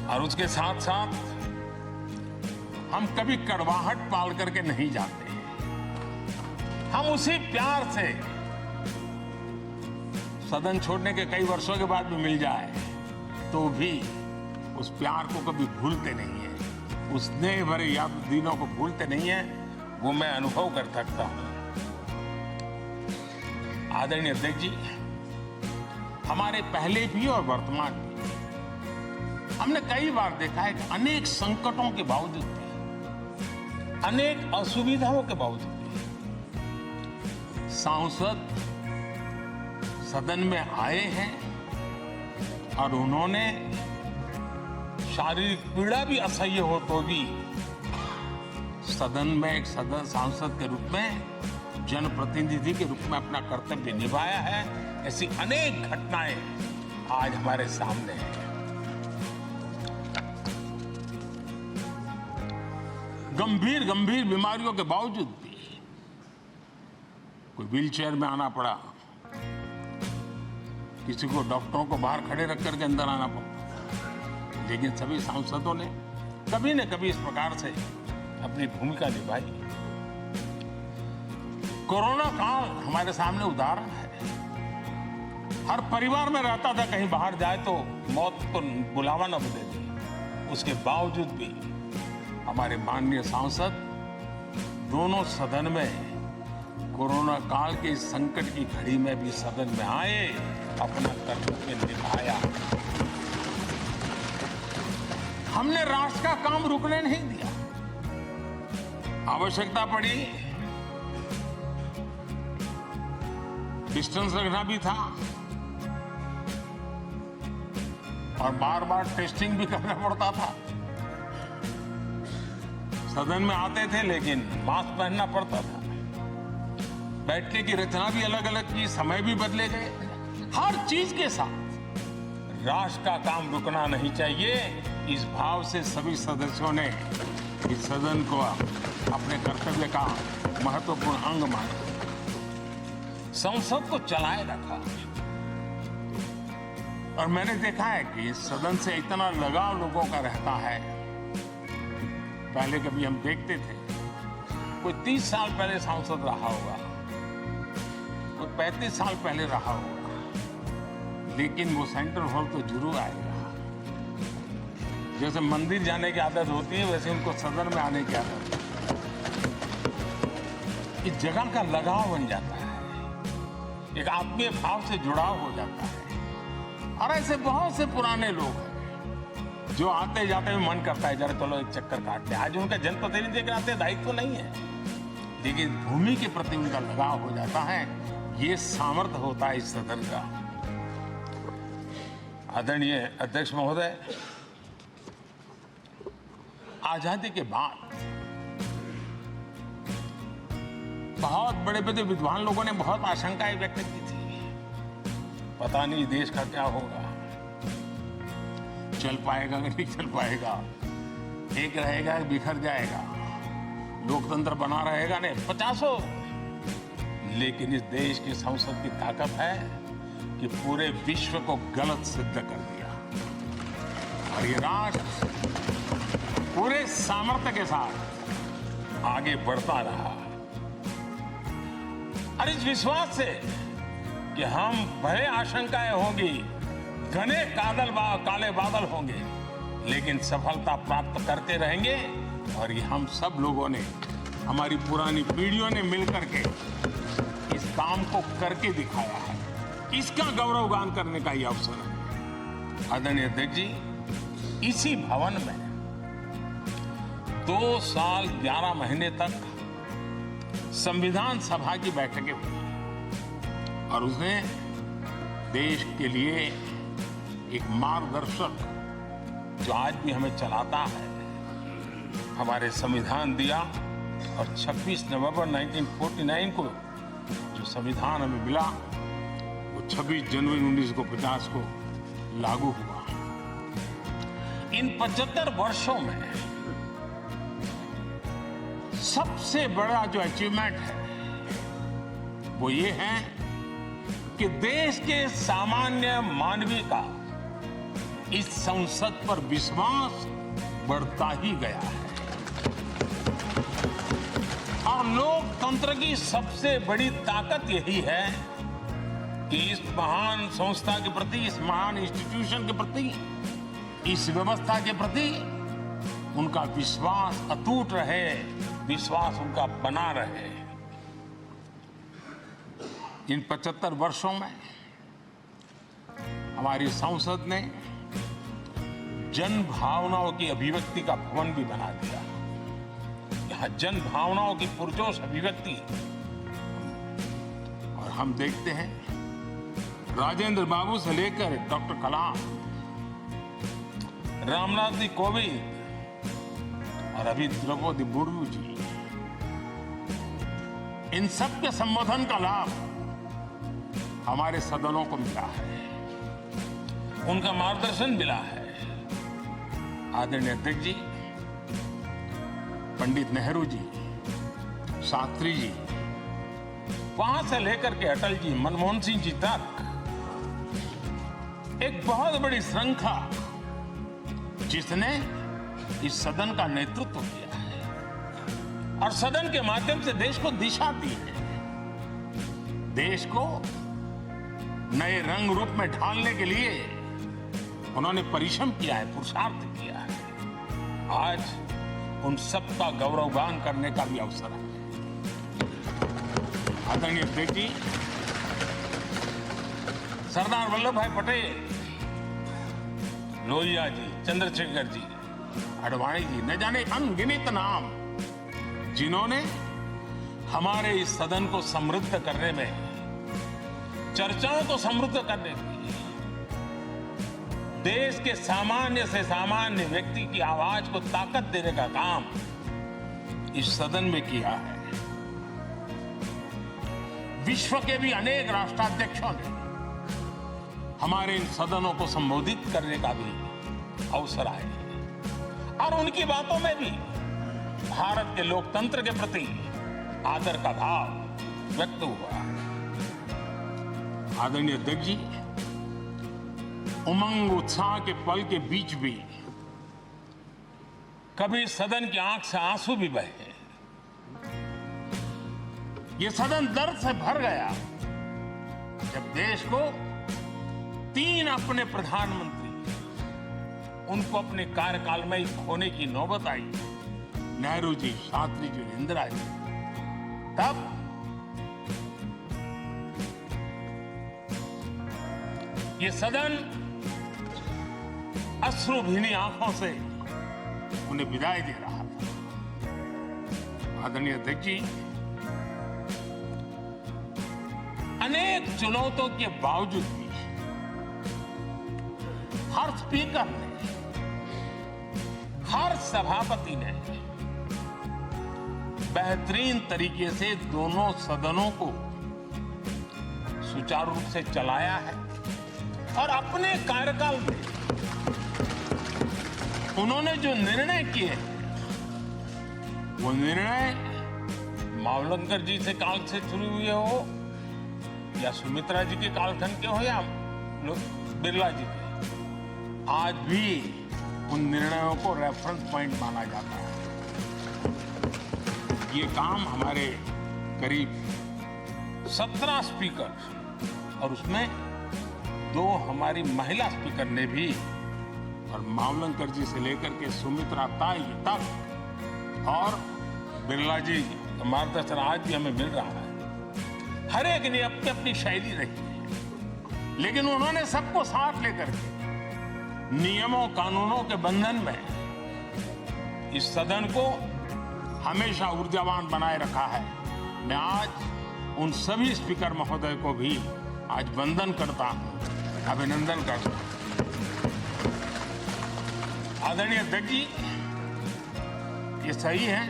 और उसके साथ साथ हम कभी कड़वाहट पाल करके नहीं जाते। हम उसी प्यार से सदन छोड़ने के कई वर्षों के बाद भी मिल जाए तो भी उस प्यार को कभी भूलते नहीं है, उस स्नेह भरे याद दिनों को भूलते नहीं है। वो मैं अनुभव कर सकता हूं। आदरणीय अध्यक्ष जी, हमारे पहले भी और वर्तमान भी हमने कई बार देखा है कि अनेक संकटों के बावजूद भी, अनेक असुविधाओं के बावजूद भी सांसद सदन में आए हैं और उन्होंने शारीरिक पीड़ा भी असह्य हो तो भी सदन में एक सांसद के रूप में, जनप्रतिनिधि के रूप में अपना कर्तव्य निभाया है। ऐसी अनेक घटनाएं आज हमारे सामने हैं। गंभीर गंभीर बीमारियों के बावजूद भी कोई व्हीलचेयर में आना पड़ा, किसी को डॉक्टरों को बाहर खड़े रख करके अंदर आना पड़ा, लेकिन सभी सांसदों ने कभी न कभी इस प्रकार से अपनी भूमिका निभाई। कोरोना काल हमारे सामने उदाहरण है। हर परिवार में रहता था कहीं बाहर जाए तो मौत को बुलावा न देती, उसके बावजूद भी हमारे माननीय सांसद दोनों सदन में कोरोना काल के इस संकट की घड़ी में भी सदन में आए, अपना कर्तव्य निभाया। हमने राष्ट्र का काम रुकने नहीं दिया। आवश्यकता पड़ी, डिस्टेंस रखना भी था और बार बार टेस्टिंग भी करना पड़ता था। सदन में आते थे लेकिन मास्क पहनना पड़ता था। बैठने की रचना भी अलग अलग की, समय भी बदले गए। हर चीज के साथ राष्ट्र का काम रुकना नहीं चाहिए, इस भाव से सभी सदस्यों ने इस सदन को अपने कर्तव्य का महत्वपूर्ण अंग माना, संसद को चलाए रखा। और मैंने देखा है कि इस सदन से इतना लगाव लोगों का रहता है। पहले कभी हम देखते थे कोई 30 साल पहले सांसद रहा होगा, कोई 35 साल पहले रहा होगा, लेकिन वो सेंट्रल हॉल तो जरूर आएगा। जैसे मंदिर जाने की आदत होती है वैसे उनको सदन में आने की आदत है। इस जगह का लगाव बन जाता है, एक आत्मीय भाव से जुड़ाव हो जाता है। और ऐसे बहुत से पुराने लोग हैं जो आते जाते हुए मन करता है जरा चलो एक चक्कर काट ले। आज उनका जनप्रतिनिधि के नाते दायित्व तो नहीं है, लेकिन भूमि के प्रति उनका लगाव हो जाता है। ये सामर्थ्य होता है इस सदन का। आदरणीय अध्यक्ष महोदय, आजादी के बाद बहुत बड़े बड़े विद्वान लोगों ने बहुत आशंकाएं व्यक्त की थी। पता नहीं देश का क्या होगा, चल पाएगा कि नहीं चल पाएगा, एक रहेगा बिखर जाएगा, लोकतंत्र बना रहेगा नहीं, 50। लेकिन इस देश की संसद की ताकत है कि पूरे विश्व को गलत सिद्ध कर दिया और ये राष्ट्र पूरे सामर्थ्य के साथ आगे बढ़ता रहा। और इस विश्वास से कि हम भले आशंकाएं होंगी, घने काले बादल होंगे, लेकिन सफलता प्राप्त करते रहेंगे। और ये हम सब लोगों ने, हमारी पुरानी पीढ़ियों ने मिलकर के इस काम को करके दिखाया है। इसका गौरवगान करने का ये अवसर है। आदरणीय अध्यक्ष जी, इसी भवन में 2 साल 11 महीने तक संविधान सभा की बैठकें हुई और उसने देश के लिए एक मार्गदर्शक जो आज भी हमें चलाता है, हमारे संविधान दिया। और 26 नवंबर 1949 को जो संविधान हमें मिला वो 26 जनवरी 1950 को लागू हुआ। इन 75 वर्षों में सबसे बड़ा जो अचीवमेंट है वो ये है कि देश के सामान्य मानवी का इस संसद पर विश्वास बढ़ता ही गया है। और लोकतंत्र की सबसे बड़ी ताकत यही है कि इस महान संस्था के प्रति, इस महान इंस्टीट्यूशन के प्रति, इस व्यवस्था के प्रति उनका विश्वास अटूट रहे, विश्वास उनका बना रहे। इन 75 वर्षों में हमारी संसद ने जन भावनाओं की अभिव्यक्ति का भवन भी बना दिया। यहाँ जन भावनाओं की पुरजोश अभिव्यक्ति, और हम देखते हैं राजेंद्र बाबू से लेकर डॉक्टर कलाम, रामनाथ जी कोविंद और अभी द्रौपदी मुर्मू जी, इन सब के संबोधन का लाभ हमारे सदनों को मिला है, उनका मार्गदर्शन मिला है। आदरणीय अध्यक्ष जी, पंडित नेहरू जी, शास्त्री जी, वहां से लेकर के अटल जी, मनमोहन सिंह जी तक एक बहुत बड़ी श्रृंखला जिसने इस सदन का नेतृत्व किया है और सदन के माध्यम से देश को दिशा दी है, देश को नए रंग रूप में ढालने के लिए उन्होंने परिश्रम किया है, पुरुषार्थ किया है। आज उन सबका गौरवगान करने का भी अवसर है। आदरणीय अध्यक्ष जी, सरदार वल्लभ भाई पटेल, लोहिया जी, चंद्रशेखर जी, आडवाणी जी, न जाने अनगिनत नाम, जिन्होंने हमारे इस सदन को समृद्ध करने में, चर्चाओं को समृद्ध करने में, देश के सामान्य से सामान्य व्यक्ति की आवाज को ताकत देने का काम इस सदन में किया है। विश्व के भी अनेक राष्ट्राध्यक्षों ने हमारे इन सदनों को संबोधित करने का भी अवसर आया है और उनकी बातों में भी भारत के लोकतंत्र के प्रति आदर का भाव व्यक्त हुआ है। आदरणीय अध्यक्ष जी, उमंग उत्साह के पल के बीच भी कभी सदन की आंख से आंसू भी बहे। ये सदन दर्द से भर गया जब देश को 3 अपने प्रधानमंत्री, उनको अपने कार्यकाल में ही खोने की नौबत आई, नेहरू जी, शास्त्री जी, इंदिरा जी। तब ये सदन अश्रुभीनी आंखों से उन्हें विदाई दे रहा था। आदरणीय अध्यक्ष जी, अनेक चुनौतियों के बावजूद भी हर स्पीकर ने, हर सभापति ने बेहतरीन तरीके से दोनों सदनों को सुचारू रूप से चलाया है और अपने कार्यकाल में उन्होंने जो निर्णय किए, वो निर्णय मावलंकर जी से काल से शुरू हुए हो या सुमित्रा जी के कालखंड के हो या बिरला जी के, आज भी उन निर्णयों को रेफरेंस पॉइंट माना जाता है। ये काम हमारे करीब 17 स्पीकर और उसमें 2 हमारी महिला स्पीकर ने भी, और मावलंकर जी से लेकर के सुमित्रा ताई तक और बिरला जी का मार्गदर्शन आज भी हमें मिल रहा है। हर एक ने अपनी अपनी शैली रही है, लेकिन उन्होंने सबको साथ लेकर के नियमों कानूनों के बंधन में इस सदन को हमेशा ऊर्जावान बनाए रखा है। मैं आज उन सभी स्पीकर महोदय को भी आज वंदन करता हूं, अभिनंदन करता हूं। आदरणीय अध्यक्ष जी, ये सही है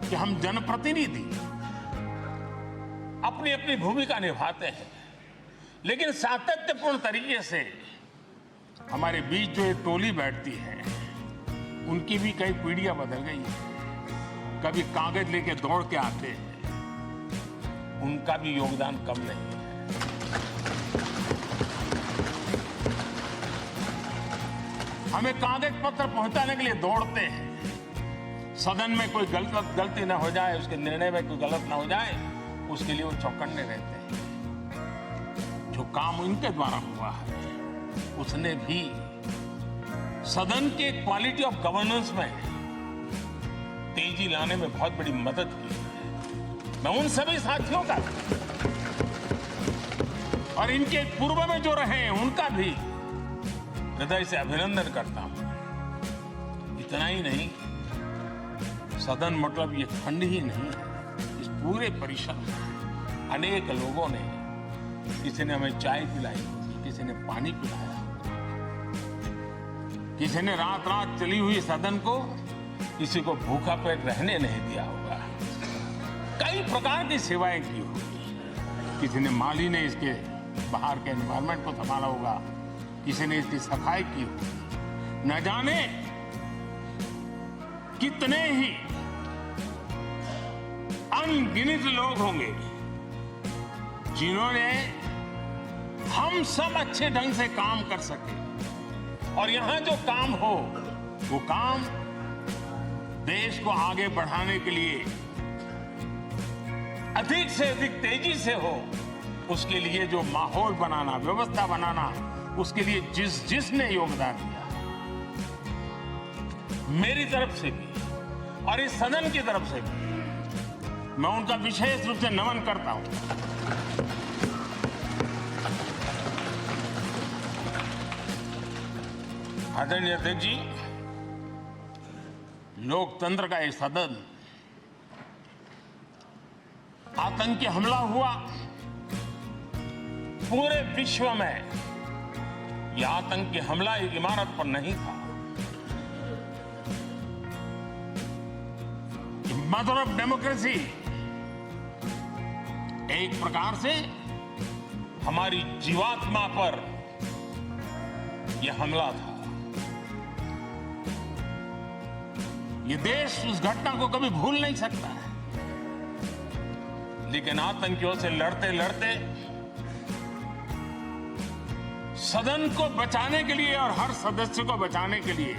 कि हम जनप्रतिनिधि अपनी अपनी भूमिका निभाते हैं, लेकिन सातत्यपूर्ण तरीके से हमारे बीच जो ये टोली बैठती है, उनकी भी कई पीढ़ियां बदल गई हैं। कभी कागज लेके दौड़ के आते हैं, उनका भी योगदान कम नहीं है। हमें कागज पत्र पहुंचाने के लिए दौड़ते हैं। सदन में कोई गलती ना हो जाए, उसके निर्णय में कोई गलत ना हो जाए, उसके लिए वो चौकन्ने रहते हैं। जो काम उनके द्वारा हुआ है, उसने भी सदन के क्वालिटी ऑफ गवर्नेंस में तेजी लाने में बहुत बड़ी मदद की है। मैं उन सभी साथियों का और इनके पूर्व में जो रहे हैं उनका भी हृदय से अभिनंदन करता हूं। इतना ही नहीं, सदन मतलब ये खंड ही नहीं है। इस पूरे परिसर में अनेक लोगों ने, किसी ने हमें चाय पिलाई, किसी ने पानी पिलाया, किसी ने रात रात चली हुई सदन को किसी को भूखा पेट रहने नहीं दिया होगा। कई प्रकार की सेवाएं की होगी। किसी ने माली ने इसके बाहर के एनवायरमेंट को संभाला होगा, किसी ने इसकी सफाई की होगी। न जाने कितने ही अनगिनत लोग होंगे जिन्होंने हम सब अच्छे ढंग से काम कर सके, और यहां जो काम हो वो काम देश को आगे बढ़ाने के लिए अधिक से अधिक तेजी से हो। उसके लिए जो माहौल बनाना, व्यवस्था बनाना, उसके लिए जिसने योगदान दिया, मेरी तरफ से भी और इस सदन की तरफ से भी मैं उनका विशेष रूप से नमन करता हूं। आदरणीय अध्यक्ष जी, लोकतंत्र का एक सदन, आतंकी हमला हुआ, पूरे विश्व में यह आतंकी हमला एक इमारत पर नहीं था। मदर ऑफ डेमोक्रेसी एक प्रकार से हमारी जीवात्मा पर यह हमला था। ये देश उस घटना को कभी भूल नहीं सकता है, लेकिन आतंकियों से लड़ते लड़ते सदन को बचाने के लिए और हर सदस्य को बचाने के लिए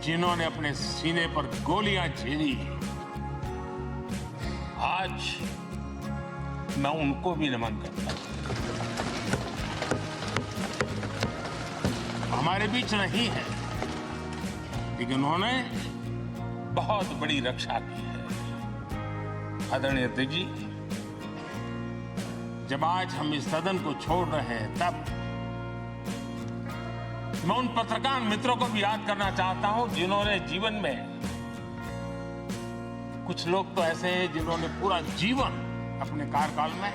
जिन्होंने अपने सीने पर गोलियां झेली, आज मैं उनको भी नमन करता हूं। हमारे बीच नहीं है, लेकिन उन्होंने बहुत बड़ी रक्षा की है। आदरणीय अध्यक्ष जी, जब आज हम इस सदन को छोड़ रहे हैं, तब मैं उन पत्रकार मित्रों को भी याद करना चाहता हूं जिन्होंने जीवन में, कुछ लोग तो ऐसे हैं जिन्होंने पूरा जीवन अपने कार्यकाल में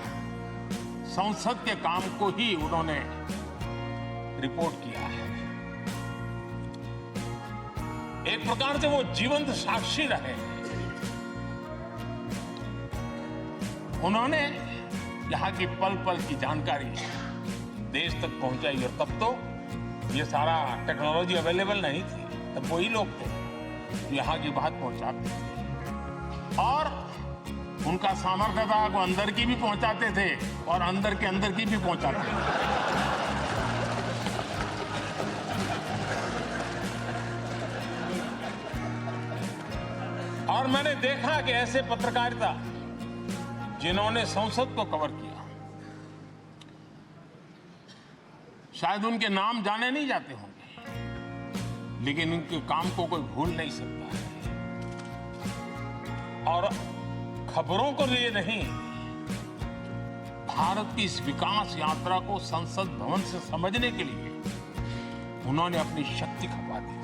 संसद के काम को ही उन्होंने रिपोर्ट किया है। एक प्रकार से वो जीवंत साक्षी रहे हैं। उन्होंने यहां की पल पल की जानकारी देश तक पहुंचाई, और तब तो ये सारा टेक्नोलॉजी अवेलेबल नहीं थी। तब वही लोग थे जो यहां की बात पहुंचाते थे, और उनका सामर्थ्य था वो अंदर की भी पहुंचाते थे और अंदर की भी पहुंचाते थे। और मैंने देखा कि ऐसे पत्रकारिता जिन्होंने संसद को कवर किया, शायद उनके नाम जाने नहीं जाते होंगे, लेकिन उनके काम को कोई भूल नहीं सकता है। और खबरों को लिए नहीं, भारत की इस विकास यात्रा को संसद भवन से समझने के लिए उन्होंने अपनी शक्ति खपा दी।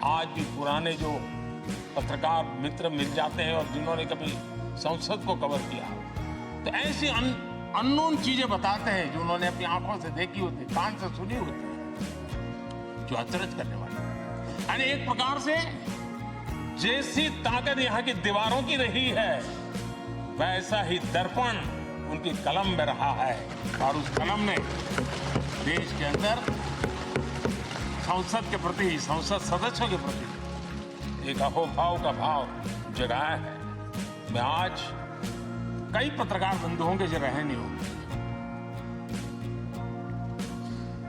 आज भी पुराने जो पत्रकार मित्र मिल जाते हैं और जिन्होंने कभी संसद को कवर किया, तो ऐसी अननोन चीजें बताते हैं जो उन्होंने अपनी आंखों से देखी होती, कान से सुनी होती, जो अचरज करने वाली। यानी एक प्रकार से जैसी ताकत यहाँ की दीवारों की रही है, वैसा ही दर्पण उनकी कलम में रहा है, और उस कलम ने देश के अंदर संसद के प्रति, संसद सदस्यों के प्रति एक अहोभाव का भाव जगाया है। मैं आज कई पत्रकार बंधुओं के जो रहे नहीं होंगे,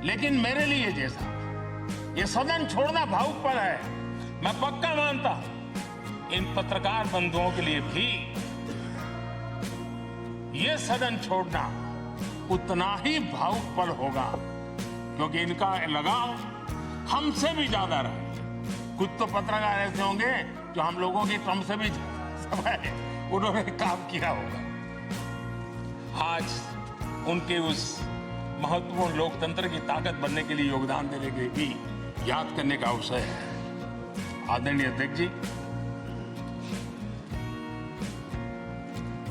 लेकिन मेरे लिए जैसा ये सदन छोड़ना भावुकपन है। मैं पक्का मानता हूं इन पत्रकार बंधुओं के लिए भी ये सदन छोड़ना उतना ही भावुकपन होगा, क्योंकि इनका लगाव हमसे भी ज्यादा रहा। कुछ तो पत्रकार ऐसे होंगे जो हम लोगों की टर्म से भी समय उन्होंने काम किया होगा। आज उनके उस महत्वपूर्ण लोकतंत्र की ताकत बनने के लिए, योगदान देने के लिए भी याद करने का अवसर है। आदरणीय अध्यक्ष जी,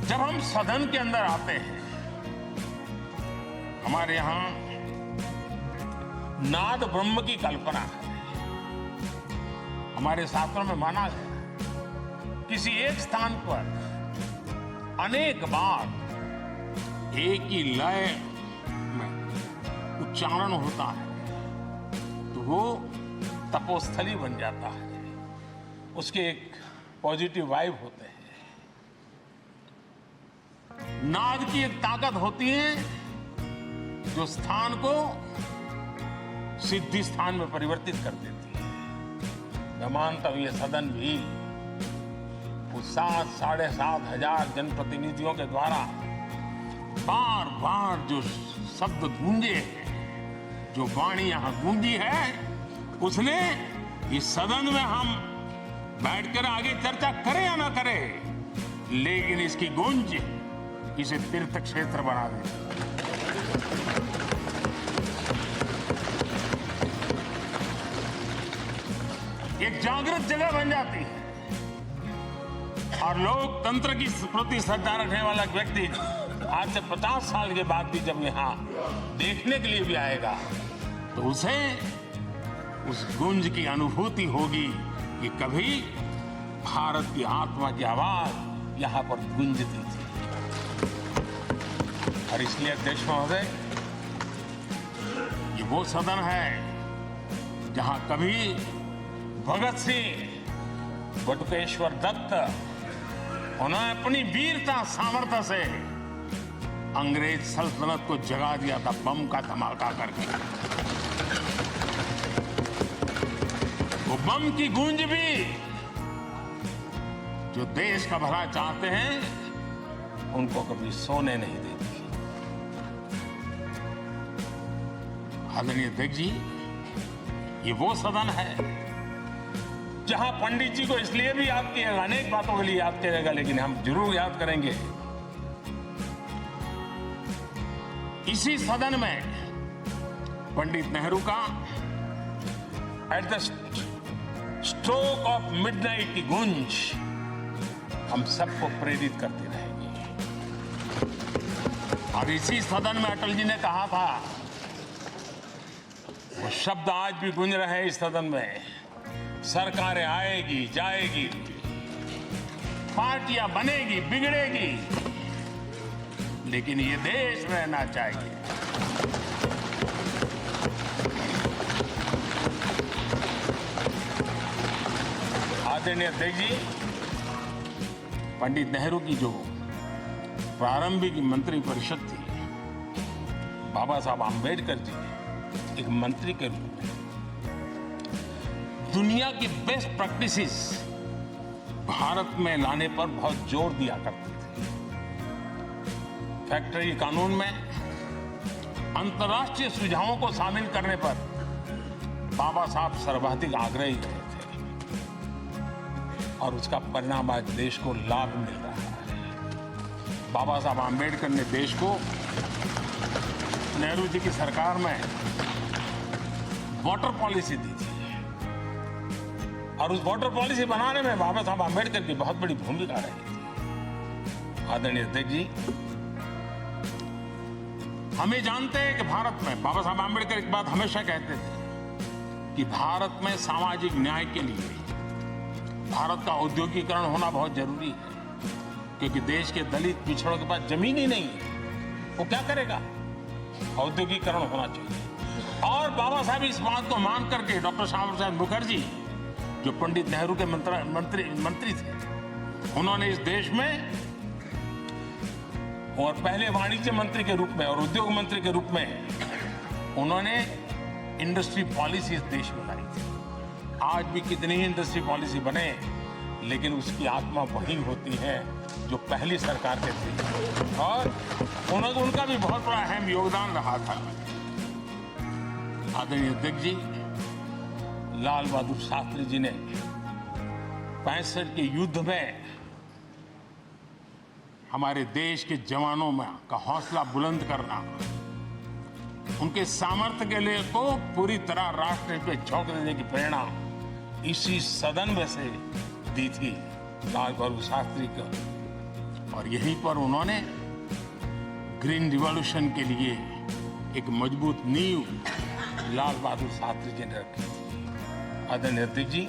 जब हम सदन के अंदर आते हैं, हमारे यहां नाद ब्रह्म की कल्पना है। हमारे शास्त्रों में माना है किसी एक स्थान पर अनेक बार एक ही लय में उच्चारण होता है तो वो तपोस्थली बन जाता है, उसके एक पॉजिटिव वाइब होते हैं। नाद की एक ताकत होती है जो स्थान को सिद्धि स्थान में परिवर्तित कर देती है। मैं मानता हूं ये सदन भी उस 7,500 जनप्रतिनिधियों के द्वारा बार बार जो शब्द गूंजे हैं, जो वाणी यहां गूंजी है, उसने इस सदन में हम बैठकर आगे चर्चा करें या ना करें, लेकिन इसकी गूंज इसे तीर्थ क्षेत्र बना दे। एक जागृत जगह बन जाती है और लोकतंत्र की प्रति श्रद्धा रखने वाला व्यक्ति आज से 50 साल के बाद भी जब यहां देखने के लिए भी आएगा तो उसे उस गूंज की अनुभूति होगी कि कभी भारत की आत्मा की आवाज यहां पर गूंजती थी। और इसलिए अध्यक्ष महोदय, ये वो सदन है जहां कभी भगत सिंह, बटुकेश्वर दत्त, उन्होंने अपनी वीरता सामर्थ्य से अंग्रेज सल्तनत को जगा दिया था बम का धमाका करके। वो बम की गूंज भी जो देश का भला चाहते हैं उनको कभी सोने नहीं देती। आदरणीय अध्यक्ष जी, ये वो सदन है जहां पंडित जी को इसलिए भी याद किएगा, अनेक बातों के लिए याद किएगा, लेकिन हम जरूर याद करेंगे इसी सदन में पंडित नेहरू का at the stroke of midnight की गूंज हम सबको प्रेरित करती रहेगी। और इसी सदन में अटल जी ने कहा था, वो शब्द आज भी गूंज रहे हैं इस सदन में, सरकारें आएगी जाएगी, पार्टियां बनेगी बिगड़ेगी, लेकिन ये देश रहना चाहिए। आदरणीय अध्यक्ष जी, पंडित नेहरू की जो प्रारंभिक मंत्री परिषद थी, बाबा साहब आंबेडकर जी एक मंत्री के रूप में दुनिया की बेस्ट प्रैक्टिसेस भारत में लाने पर बहुत जोर दिया करते थे। फैक्टरी कानून में अंतर्राष्ट्रीय सुझावों को शामिल करने पर बाबा साहब सर्वाधिक आग्रही रहे थे और उसका परिणाम आज देश को लाभ मिल रहा है। बाबा साहब आंबेडकर ने देश को नेहरू जी की सरकार में वाटर पॉलिसी दी थी और उस वाटर पॉलिसी बनाने में बाबा साहब आंबेडकर की बहुत बड़ी भूमिका रही थी। आदरणीय अध्यक्ष जी, हम ये जानते हैं कि भारत में बाबा साहब आंबेडकर एक बात हमेशा कहते थे कि भारत में सामाजिक न्याय के लिए भारत का औद्योगिकरण होना बहुत जरूरी है, क्योंकि देश के दलित पिछड़ों के पास जमीन ही नहीं है, वो क्या करेगा? औद्योगिकरण होना चाहिए। और बाबा साहब इस बात को मान करके डॉक्टर श्यामा प्रसाद मुखर्जी, जो पंडित नेहरू के मंत्री थे, उन्होंने इस देश में और पहले वाणिज्य मंत्री के रूप में और उद्योग मंत्री के रूप में उन्होंने इंडस्ट्री पॉलिसी इस देश में लाई थी। आज भी कितनी ही इंडस्ट्री पॉलिसी बने, लेकिन उसकी आत्मा वही होती है जो पहली सरकार के थी, और उनका भी बहुत बड़ा अहम योगदान रहा था। आदरणीय अध्यक्ष जी, लाल बहादुर शास्त्री जी ने 65 के युद्ध में हमारे देश के जवानों में का हौसला बुलंद करना, उनके सामर्थ्य के लिए को पूरी तरह राष्ट्र पे झोंक देने की प्रेरणा इसी सदन में से दी थी लाल बहादुर शास्त्री को। और यहीं पर उन्होंने ग्रीन रिवॉल्यूशन के लिए एक मजबूत नींव लाल बहादुर शास्त्री जी ने रखी थी। आदरणीय अध्यक्ष जी,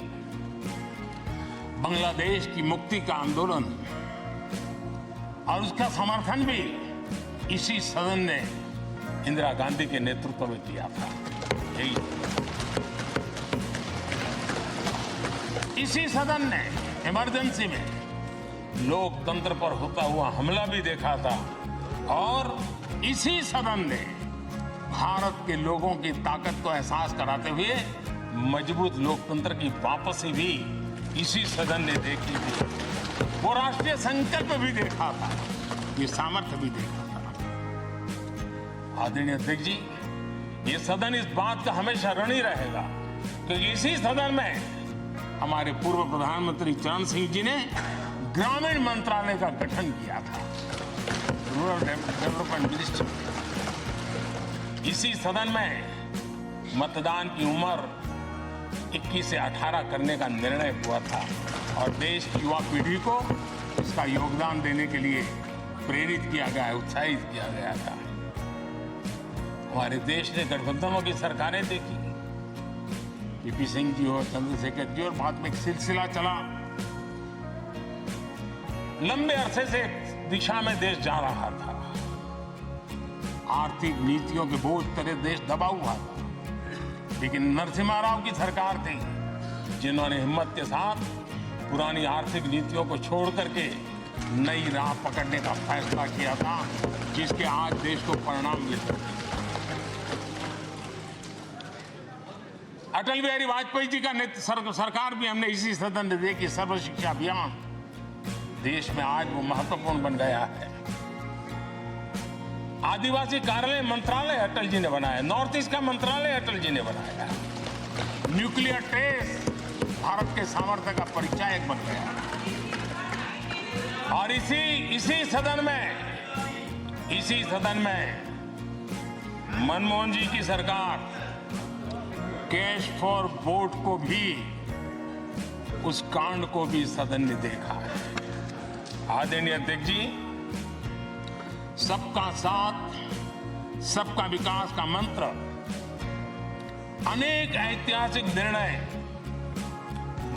बांग्लादेश की मुक्ति का आंदोलन और उसका समर्थन भी इसी सदन ने इंदिरा गांधी के नेतृत्व में किया था। इसी सदन ने इमरजेंसी में लोकतंत्र पर होता हुआ हमला भी देखा था, और इसी सदन ने भारत के लोगों की ताकत को एहसास कराते हुए मजबूत लोकतंत्र की वापसी भी इसी सदन ने देखी थी। वो राष्ट्रीय संकल्प भी देखा था, ये सामर्थ्य भी देखा था। आदरणीय अध्यक्ष जी, ये सदन इस बात का हमेशा ऋणी रहेगा क्योंकि इसी सदन में हमारे पूर्व प्रधानमंत्री चरण सिंह जी ने ग्रामीण मंत्रालय का गठन किया था, रूरल डेवलपमेंट मिनिस्ट्री। इसी सदन में मतदान की उम्र 21 से 18 करने का निर्णय हुआ था, और देश की युवा पीढ़ी को इसका योगदान देने के लिए प्रेरित किया गया, उत्साहित किया गया था। हमारे देश ने गठबंधनों की सरकारें देखी, पीपी सिंह जी और चंद्रशेखर जी, और बाद में एक सिलसिला चला। लंबे अरसे से दिशा में देश जा रहा था, आर्थिक नीतियों के बोझ तले देश दबा हुआ था, लेकिन नरसिम्हा राव की सरकार थी जिन्होंने हिम्मत के साथ पुरानी आर्थिक नीतियों को छोड़ करके नई राह पकड़ने का फैसला किया था, जिसके आज देश को परिणाम मिले। अटल बिहारी वाजपेयी जी का सरकार भी हमने इसी सदन ने देखी। सर्व शिक्षा अभियान देश में आज वो महत्वपूर्ण बन गया है। आदिवासी कार्यालय मंत्रालय अटल जी ने बनाया, नॉर्थ ईस्ट का मंत्रालय अटल जी ने बनाया। न्यूक्लियर टेस्ट भारत के सामर्थ्य का परिचायक बन गया। और इसी सदन में मनमोहन जी की सरकार कैश फॉर वोट को भी, उस कांड को भी सदन ने देखा है। आदरणीय अध्यक्ष जी, सबका साथ सबका विकास का मंत्र, अनेक ऐतिहासिक निर्णय,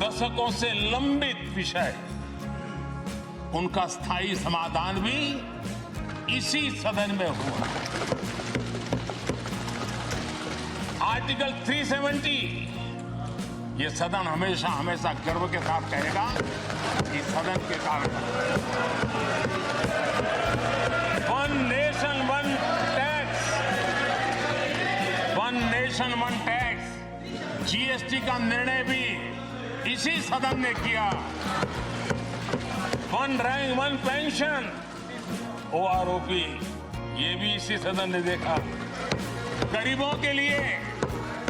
दशकों से लंबित विषय, उनका स्थायी समाधान भी इसी सदन में हुआ। आर्टिकल 370, ये सदन हमेशा हमेशा गर्व के साथ कहेगा कि सदन के कारण one nation one tax, one nation one tax, GST का निर्णय भी इसी सदन ने किया। One rank one pension, OROP, ये भी इसी सदन ने देखा। गरीबों के लिए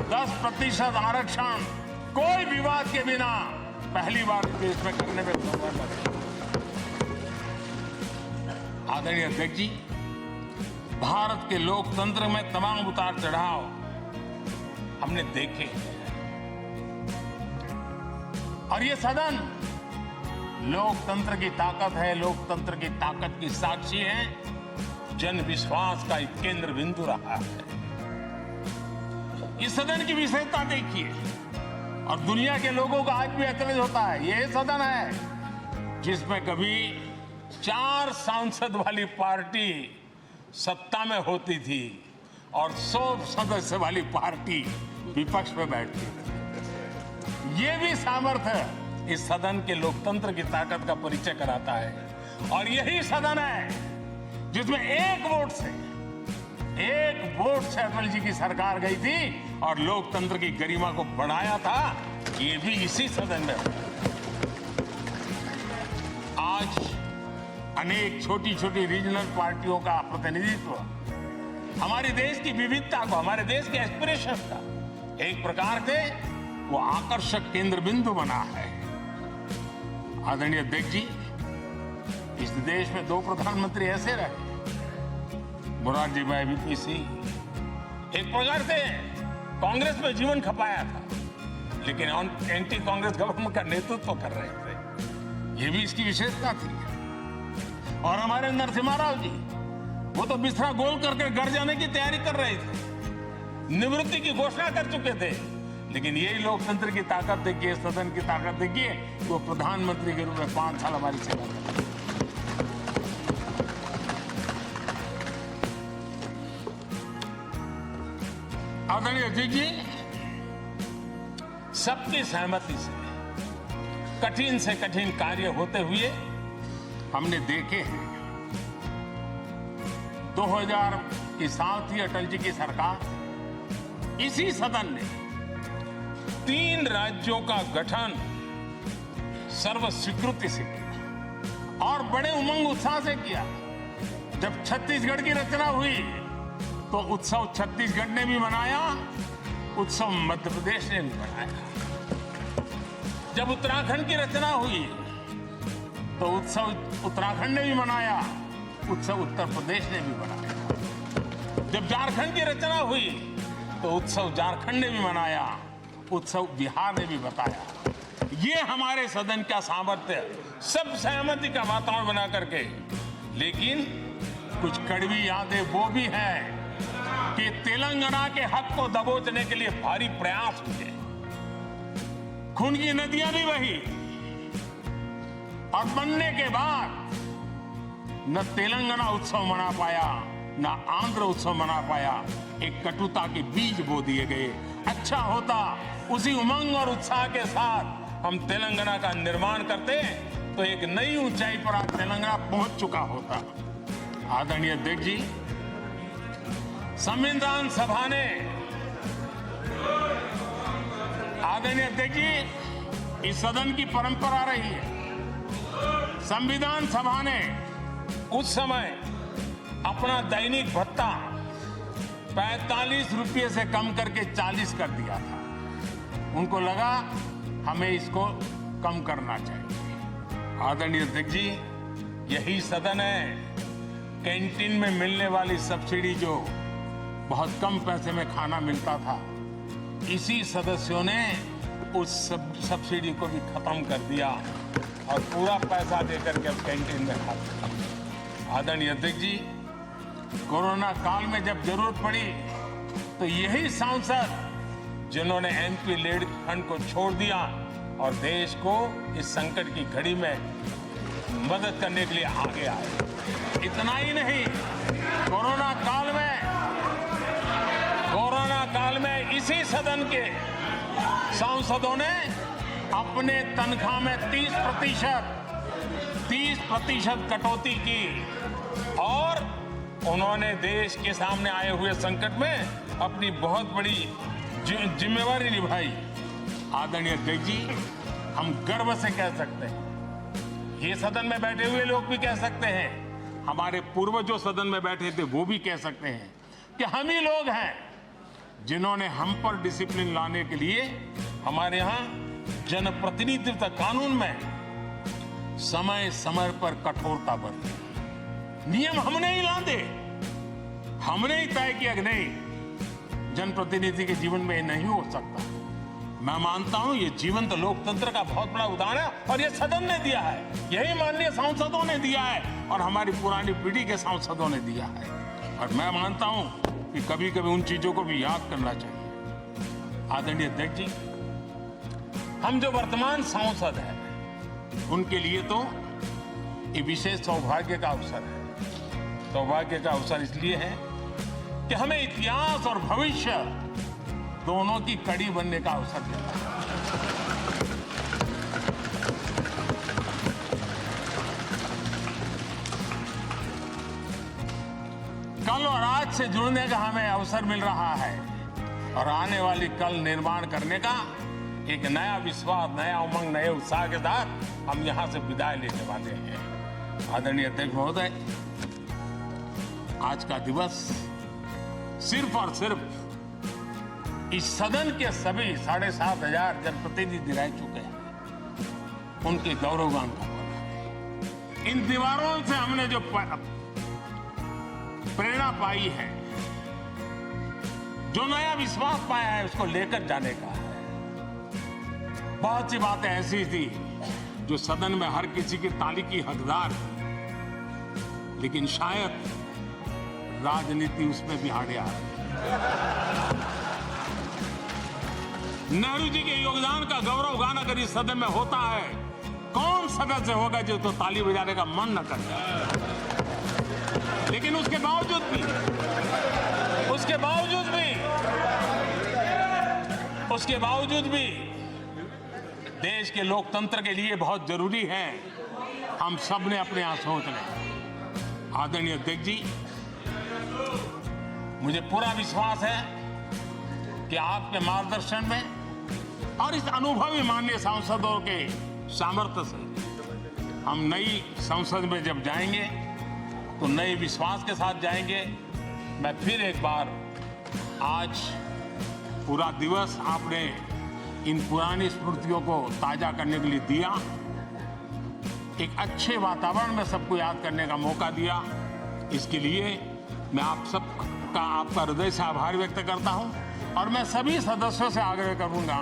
10% आरक्षण कोई विवाद के बिना पहली बार देश में करने में सफल रहे। आदरणीय अध्यक्ष जी, भारत के लोकतंत्र में तमाम उतार चढ़ाव हमने देखे, और ये सदन लोकतंत्र की ताकत है, लोकतंत्र की ताकत की साक्षी है, जन विश्वास का एक केंद्र बिंदु रहा है। इस सदन की विशेषता देखिए, और दुनिया के लोगों का आज भी ऐतराज होता है। यह सदन है जिसमें कभी 4 सांसद वाली पार्टी सत्ता में होती थी और 100 सदस्य वाली पार्टी विपक्ष में बैठती थी। ये भी सामर्थ्य इस सदन के लोकतंत्र की ताकत का परिचय कराता है। और यही सदन है जिसमें एक वोट से अटल जी की सरकार गई थी, और लोकतंत्र की गरिमा को बढ़ाया था, ये भी इसी सदन में हुआ। आज अनेक छोटी छोटी रीजनल पार्टियों का प्रतिनिधित्व हमारे देश की विविधता को, हमारे देश के एस्पिरेशंस का एक प्रकार से वो आकर्षक केंद्र बिंदु बना है। आदरणीय अध्यक्ष जी, इस देश में 2 प्रधानमंत्री ऐसे रहे, मोरारजी भाई वीपी सिंह एक प्रकार से कांग्रेस में जीवन खपाया था, लेकिन एंटी कांग्रेस गवर्नमेंट का नेतृत्व कर रहे थे, ये भी इसकी विशेषता थी। और हमारे नरसिम्हा राव जी, वो तो बिस्तरा गोल करके घर जाने की तैयारी कर रहे थे, निवृत्ति की घोषणा कर चुके थे, लेकिन यही लोकतंत्र की ताकत देखिए, सदन की ताकत देखिए, वो प्रधानमंत्री के रूप में 5 साल हमारी सेवा कर। आदरणीय अध्यक्ष जी, सबकी सहमति से कठिन कार्य होते हुए हमने देखे हैं। 2000 की साल थी अटल जी की सरकार, इसी सदन ने 3 राज्यों का गठन सर्व स्वीकृति से किया और बड़े उमंग उत्साह से किया। जब छत्तीसगढ़ की रचना हुई तो उत्सव छत्तीसगढ़ ने भी मनाया, उत्सव मध्य प्रदेश ने भी मनाया। जब उत्तराखंड की रचना हुई तो उत्सव उत्तराखंड ने भी मनाया, उत्सव उत्तर प्रदेश ने भी मनाया। जब झारखंड की रचना हुई तो उत्सव झारखंड ने भी मनाया, उत्सव बिहार ने भी बताया। ये हमारे सदन का सामर्थ्य, सब सहमति का वातावरण बना करके। लेकिन कुछ कड़वी यादें वो भी हैं कि तेलंगाना के हक को दबोचने के लिए भारी प्रयास हुए, खून की नदियां भी बही, और बनने के बाद न तेलंगाना उत्सव मना पाया, न आंध्र उत्सव मना पाया। एक कटुता के बीज बो दिए गए। अच्छा होता उसी उमंग और उत्साह के साथ हम तेलंगाना का निर्माण करते तो एक नई ऊंचाई पर आज तेलंगाना पहुंच चुका होता। आदरणीय अध्यक्ष जी, संविधान सभा ने, आदरणीय अध्यक्ष जी, इस सदन की परंपरा रही है। संविधान सभा ने उस समय अपना दैनिक भत्ता 45 रुपये से कम करके 40 कर दिया था। उनको लगा हमें इसको कम करना चाहिए। आदरणीय अध्यक्ष जी, यही सदन है कैंटीन में मिलने वाली सब्सिडी, जो बहुत कम पैसे में खाना मिलता था, इसी सदस्यों ने उस सब्सिडी को भी खत्म कर दिया और पूरा पैसा देकर के अब कैंटीन में खाते। आदरणीय अध्यक्ष जी, कोरोना काल में जब जरूरत पड़ी तो यही सांसद जिन्होंने एमपी लेड फंड को छोड़ दिया और देश को इस संकट की घड़ी में मदद करने के लिए आगे आए। इतना ही नहीं, कोरोना काल में इसी सदन के सांसदों ने अपने तनख्वाह में 30% कटौती की और उन्होंने देश के सामने आए हुए संकट में अपनी बहुत बड़ी जिम्मेवारी निभाई। आदरणीय अध्यक्ष जी, हम गर्व से कह सकते हैं, ये सदन में बैठे हुए लोग भी कह सकते हैं, हमारे पूर्वजों सदन में बैठे थे वो भी कह सकते हैं कि हम ही लोग हैं जिन्होंने हम पर डिसिप्लिन लाने के लिए हमारे यहाँ जनप्रतिनिधित्व कानून में समय समय पर कठोरता बरती। नियम हमने ही लादे, हमने ही तय किया कि नहीं, जनप्रतिनिधि के जीवन में ये नहीं हो सकता। मैं मानता हूं ये जीवंत लोकतंत्र का बहुत बड़ा उदाहरण है और ये सदन ने दिया है, यही माननीय सांसदों ने दिया है और हमारी पुरानी पीढ़ी के सांसदों ने दिया है। और मैं मानता हूं कि कभी कभी उन चीजों को भी याद करना चाहिए। आदरणीय अध्यक्ष जी, हम जो वर्तमान सांसद हैं उनके लिए तो ये विशेष सौभाग्य का अवसर है। सौभाग्य का अवसर इसलिए है कि हमें इतिहास और भविष्य दोनों की कड़ी बनने का अवसर देता है। कल और आज से जुड़ने का हमें अवसर मिल रहा है और आने वाली कल निर्माण करने का एक नया विश्वास, नया उमंग, नए उत्साह के साथ हम यहां से विदाई लेने वाले हैं। आदरणीय अध्यक्ष महोदय, आज का दिवस सिर्फ और सिर्फ इस सदन के सभी 7,500 जनप्रतिनिधि रह चुके हैं, उनके गौरवगान का पल है। इन दीवारों से हमने जो प्रेरणा पाई है, जो नया विश्वास पाया है, उसको लेकर जाने का है। बहुत सी बातें ऐसी थी जो सदन में हर किसी की ताली की हकदार थी, लेकिन शायद राजनीति उसमें भी हारे आ रही। नेहरू जी के योगदान का गौरव गान अगर इस सदन में होता है, कौन सदस्य होगा जो तो ताली बजाने का मन न कर जाए। लेकिन उसके बावजूद भी देश के लोकतंत्र के लिए बहुत जरूरी है हम सब ने अपने यहां सोच लें। आदरणीय अध्यक्ष जी, मुझे पूरा विश्वास है कि आपके मार्गदर्शन में और इस अनुभवी माननीय सांसदों के सामर्थ्य से हम नई संसद में जब जाएंगे तो नए विश्वास के साथ जाएंगे। मैं फिर एक बार आज पूरा दिवस आपने इन पुरानी स्मृतियों को ताजा करने के लिए दिया, एक अच्छे वातावरण में सबको याद करने का मौका दिया। इसके लिए मैं आप सबका, आपका हृदय से आभार व्यक्त करता हूं और मैं सभी सदस्यों से आग्रह करूंगा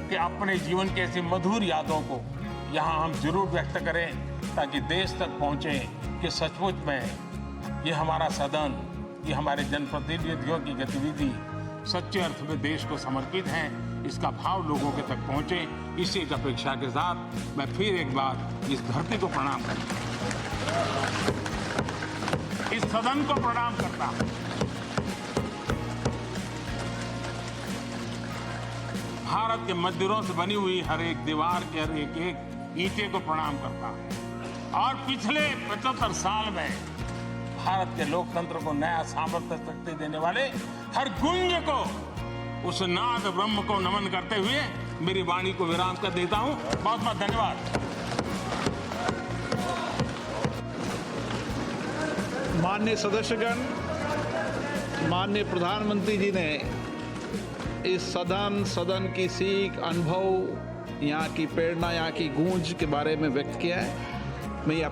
कि अपने जीवन की ऐसी मधुर यादों को यहां हम जरूर व्यक्त करें, ताकि देश तक पहुंचे कि सचमुच में ये हमारा सदन, ये हमारे जनप्रतिनिधियों की गतिविधि सच्चे अर्थ में देश को समर्पित है, इसका भाव लोगों के तक पहुंचे। इसी एक अपेक्षा के साथ मैं फिर एक बार इस धरती को प्रणाम करता हूं, इस सदन को प्रणाम करता हूं, भारत के मंदिरों से बनी हुई हर एक दीवार के हर एक एक ईंटे को प्रणाम करता हूं और पिछले 75 साल में भारत के लोकतंत्र को नया सामर्थ्य शक्ति देने वाले हर गुंज को, उस नाद ब्रह्म को नमन करते हुए मेरी वाणी को विराम कर देता हूं। बहुत बहुत धन्यवाद। माननीय सदस्यगण, माननीय प्रधानमंत्री जी ने इस सदन की सीख, अनुभव, यहाँ की प्रेरणा, यहाँ की गूंज के बारे में व्यक्त किया है। मैं